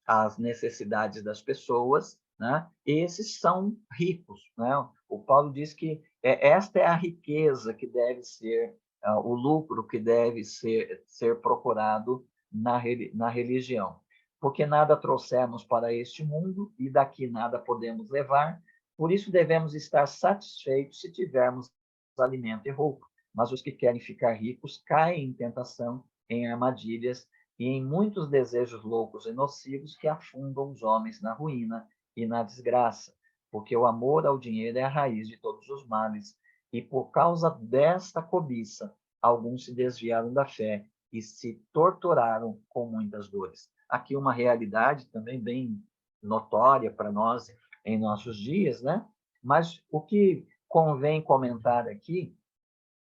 Speaker 1: as necessidades das pessoas, né, esses são ricos, né? O Paulo diz que esta é a riqueza que deve ser o lucro que deve ser procurado na religião. Porque nada trouxemos para este mundo e daqui nada podemos levar, por isso devemos estar satisfeitos se tivermos alimento e roupa. Mas os que querem ficar ricos caem em tentação, em armadilhas e em muitos desejos loucos e nocivos que afundam os homens na ruína e na desgraça, porque o amor ao dinheiro é a raiz de todos os males, e por causa desta cobiça, alguns se desviaram da fé e se torturaram com muitas dores. Aqui uma realidade também bem notória para nós em nossos dias, né? Mas o que convém comentar aqui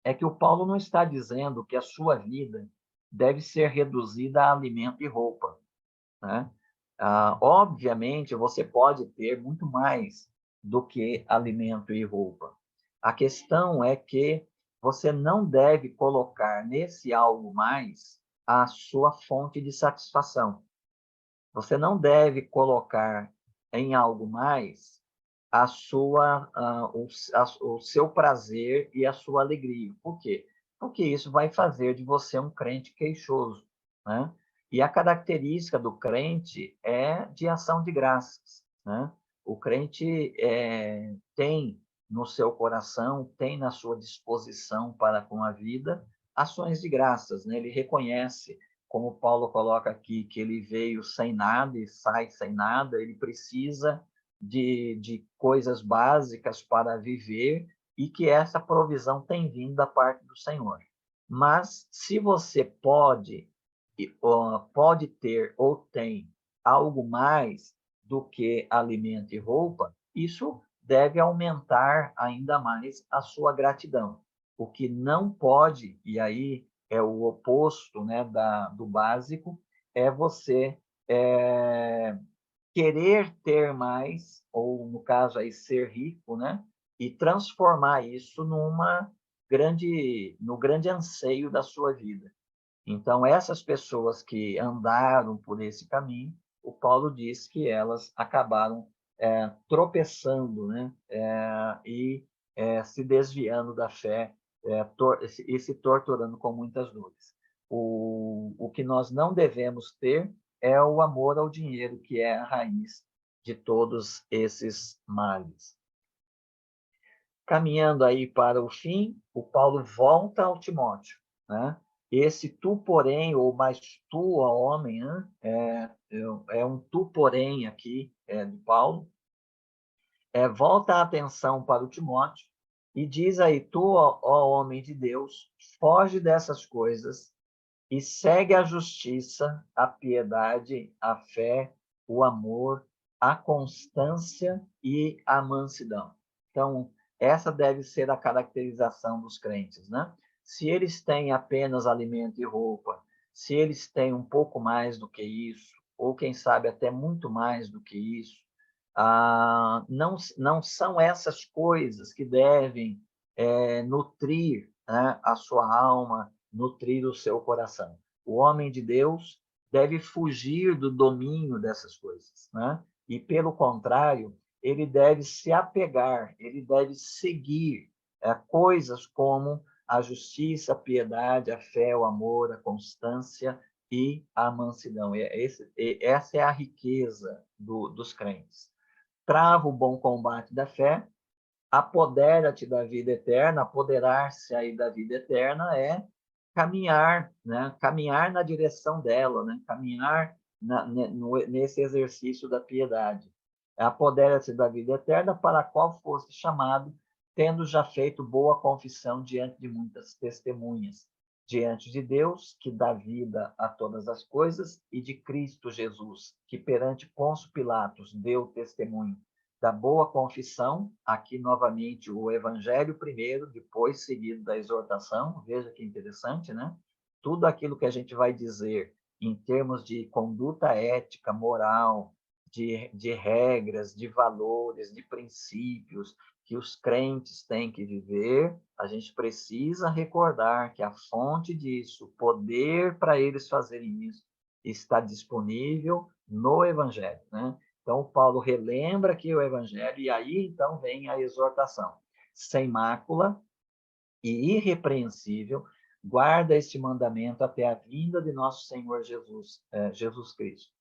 Speaker 1: é que o Paulo não está dizendo que a sua vida deve ser reduzida a alimento e roupa, né? Obviamente, você pode ter muito mais do que alimento e roupa. A questão é que você não deve colocar nesse algo mais a sua fonte de satisfação. Você não deve colocar em algo mais o seu prazer e a sua alegria. Por quê? Porque isso vai fazer de você um crente queixoso, né? E a característica do crente é de ação de graças, né? O crente tem no seu coração, tem na sua disposição para com a vida ações de graças, né? Ele reconhece, como Paulo coloca aqui, que ele veio sem nada e sai sem nada, ele precisa de coisas básicas para viver e que essa provisão tem vindo da parte do Senhor. Mas se você pode ter ou tem algo mais do que alimento e roupa, isso deve aumentar ainda mais a sua gratidão. O que não pode, e aí é o oposto, né, do básico, é você querer ter mais, ou no caso aí ser rico, né, e transformar isso no grande anseio da sua vida. Então, essas pessoas que andaram por esse caminho, o Paulo diz que elas acabaram tropeçando, né? E se desviando da fé e se torturando com muitas dores. O que nós não devemos ter é o amor ao dinheiro, que é a raiz de todos esses males. Caminhando aí para o fim, o Paulo volta ao Timóteo, né? Esse tu, porém, ou mais tu, ó homem, né? É um tu, porém, aqui, de Paulo. Volta a atenção para o Timóteo e diz aí, tu, ó homem de Deus, foge dessas coisas e segue a justiça, a piedade, a fé, o amor, a constância e a mansidão. Então, essa deve ser a caracterização dos crentes, né? Se eles têm apenas alimento e roupa, se eles têm um pouco mais do que isso, ou quem sabe até muito mais do que isso, não são essas coisas que devem nutrir, né, a sua alma, nutrir o seu coração. O homem de Deus deve fugir do domínio dessas coisas, né? E, pelo contrário, ele deve se apegar, ele deve seguir coisas como a justiça, a piedade, a fé, o amor, a constância e a mansidão. Essa é a riqueza dos crentes. Trava o bom combate da fé, apodera-te da vida eterna. Apoderar-se aí da vida eterna é caminhar, né? Caminhar na direção dela, né? Caminhar nesse exercício da piedade. Apodera-se da vida eterna, para a qual foste chamado, tendo já feito boa confissão diante de muitas testemunhas, diante de Deus, que dá vida a todas as coisas, e de Cristo Jesus, que perante Pôncio Pilatos deu testemunho da boa confissão. Aqui novamente o evangelho primeiro, depois seguido da exortação. Veja que interessante, né? Tudo aquilo que a gente vai dizer em termos de conduta ética, moral, de regras, de valores, de princípios que os crentes têm que viver, a gente precisa recordar que a fonte disso, o poder para eles fazerem isso, está disponível no evangelho, né? Então, Paulo relembra aqui o evangelho, e aí, então, vem a exortação. Sem mácula e irrepreensível, guarda este mandamento até a vinda de nosso Senhor Jesus Cristo.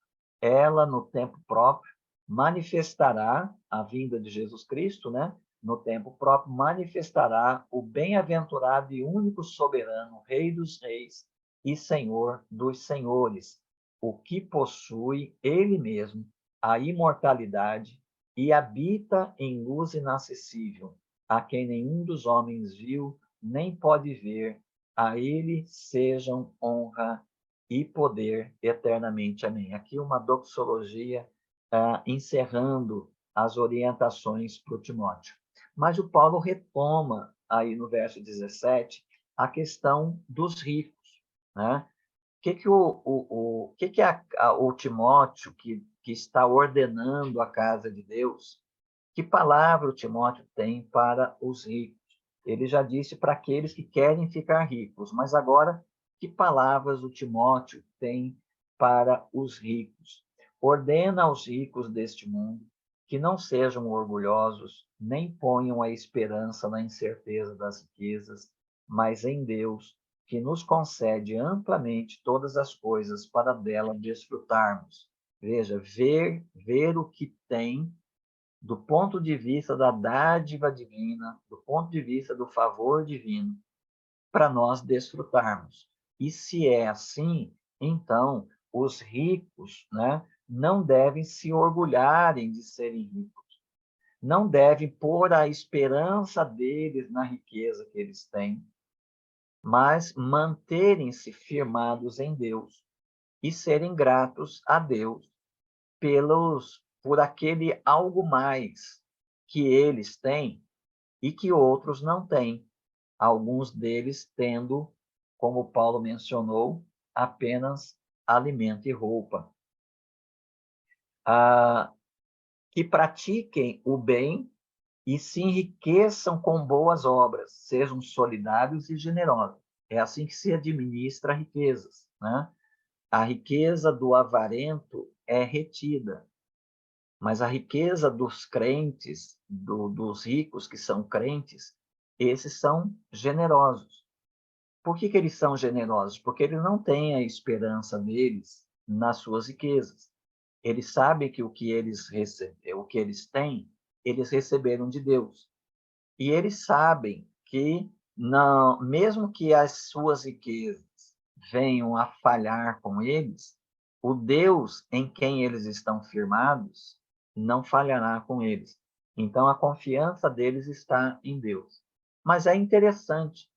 Speaker 1: Ela, no tempo próprio, manifestará a vinda de Jesus Cristo, né? No tempo próprio, manifestará o bem-aventurado e único soberano, Rei dos reis e Senhor dos senhores, o que possui ele mesmo a imortalidade e habita em luz inacessível, a quem nenhum dos homens viu, nem pode ver. A ele sejam honra e poder eternamente. Amém. Aqui uma doxologia encerrando as orientações para o Timóteo. Mas o Paulo retoma aí no verso 17 a questão dos ricos, né? O Timóteo, que está ordenando a casa de Deus, que palavra o Timóteo tem para os ricos? Ele já disse para aqueles que querem ficar ricos, mas agora, que palavras o Timóteo tem para os ricos? Ordena aos ricos deste mundo que não sejam orgulhosos, nem ponham a esperança na incerteza das riquezas, mas em Deus, que nos concede amplamente todas as coisas para dela desfrutarmos. Veja, ver o que tem do ponto de vista da dádiva divina, do ponto de vista do favor divino, para nós desfrutarmos. E se é assim, então os ricos, né, não devem se orgulharem de serem ricos, não devem pôr a esperança deles na riqueza que eles têm, mas manterem-se firmados em Deus e serem gratos a Deus por aquele algo mais que eles têm e que outros não têm. Alguns deles tendo, como Paulo mencionou, apenas alimento e roupa. Que pratiquem o bem e se enriqueçam com boas obras, sejam solidários e generosos. É assim que se administra riquezas, né? A riqueza do avarento é retida, mas a riqueza dos crentes, dos ricos que são crentes, esses são generosos. Por que eles são generosos? Porque eles não têm a esperança deles nas suas riquezas. Eles sabem que o que eles têm, eles receberam de Deus. E eles sabem que, não, mesmo que as suas riquezas venham a falhar com eles, o Deus em quem eles estão firmados não falhará com eles. Então, a confiança deles está em Deus. Mas é interessante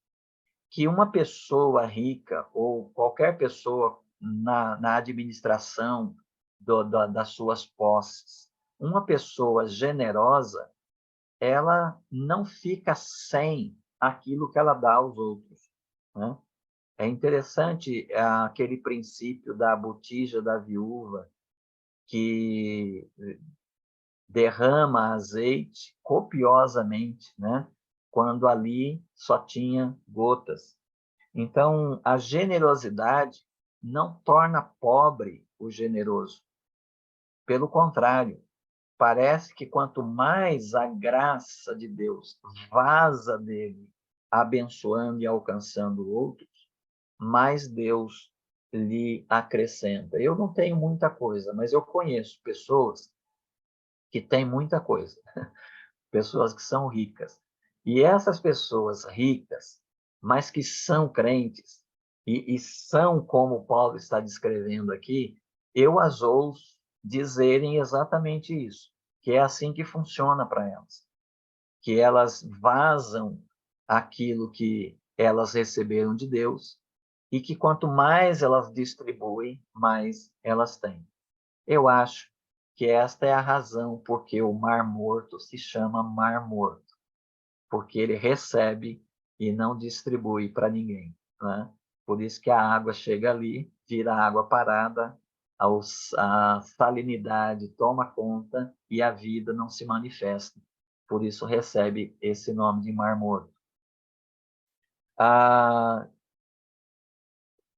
Speaker 1: que uma pessoa rica ou qualquer pessoa na administração das suas posses, uma pessoa generosa, ela não fica sem aquilo que ela dá aos outros, né? É interessante aquele princípio da botija da viúva, que derrama azeite copiosamente, né? Quando ali só tinha gotas. Então, a generosidade não torna pobre o generoso. Pelo contrário, parece que quanto mais a graça de Deus vaza dele, abençoando e alcançando outros, mais Deus lhe acrescenta. Eu não tenho muita coisa, mas eu conheço pessoas que têm muita coisa, pessoas que são ricas. E essas pessoas ricas, mas que são crentes, e são como Paulo está descrevendo aqui, eu as ouço dizerem exatamente isso, que é assim que funciona para elas, que elas vazam aquilo que elas receberam de Deus e que quanto mais elas distribuem, mais elas têm. Eu acho que esta é a razão por que o Mar Morto se chama Mar Morto, porque ele recebe e não distribui para ninguém, né? Por isso que a água chega ali, vira água parada, a salinidade toma conta e a vida não se manifesta. Por isso recebe esse nome de Mar Morto.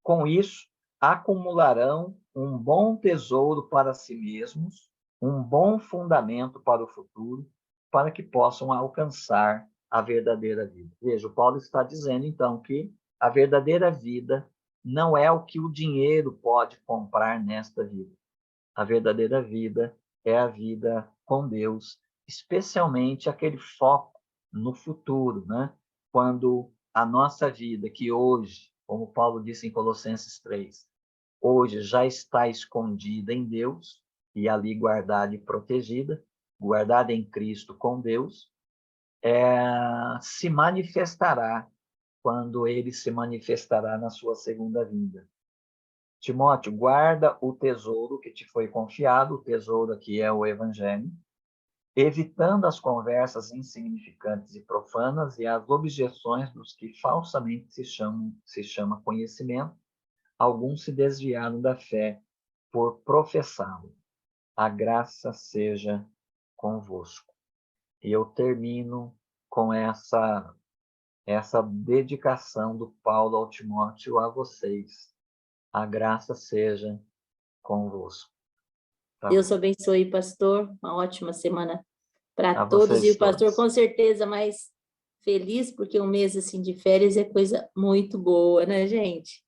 Speaker 1: Com isso, acumularão um bom tesouro para si mesmos, um bom fundamento para o futuro, para que possam alcançar a verdadeira vida. Veja, o Paulo está dizendo, então, que a verdadeira vida não é o que o dinheiro pode comprar nesta vida. A verdadeira vida é a vida com Deus, especialmente aquele foco no futuro, né? Quando a nossa vida, que hoje, como Paulo disse em Colossenses 3, hoje já está escondida em Deus e ali guardada e protegida, guardada em Cristo com Deus, se manifestará quando ele se manifestará na sua segunda vinda. Timóteo, guarda o tesouro que te foi confiado, o tesouro aqui é o Evangelho, evitando as conversas insignificantes e profanas e as objeções dos que falsamente se chama conhecimento. Alguns se desviaram da fé por professá-lo. A graça seja convosco. E eu termino com essa dedicação do Paulo ao Timóteo a vocês. A graça seja convosco. Tá
Speaker 3: Deus
Speaker 1: bom.
Speaker 3: abençoe, pastor. Uma ótima semana para
Speaker 1: A
Speaker 3: todos. E
Speaker 1: vocês
Speaker 3: o pastor,
Speaker 1: todos.
Speaker 3: com certeza, mais feliz, porque um mês assim de férias é coisa muito boa, né, gente?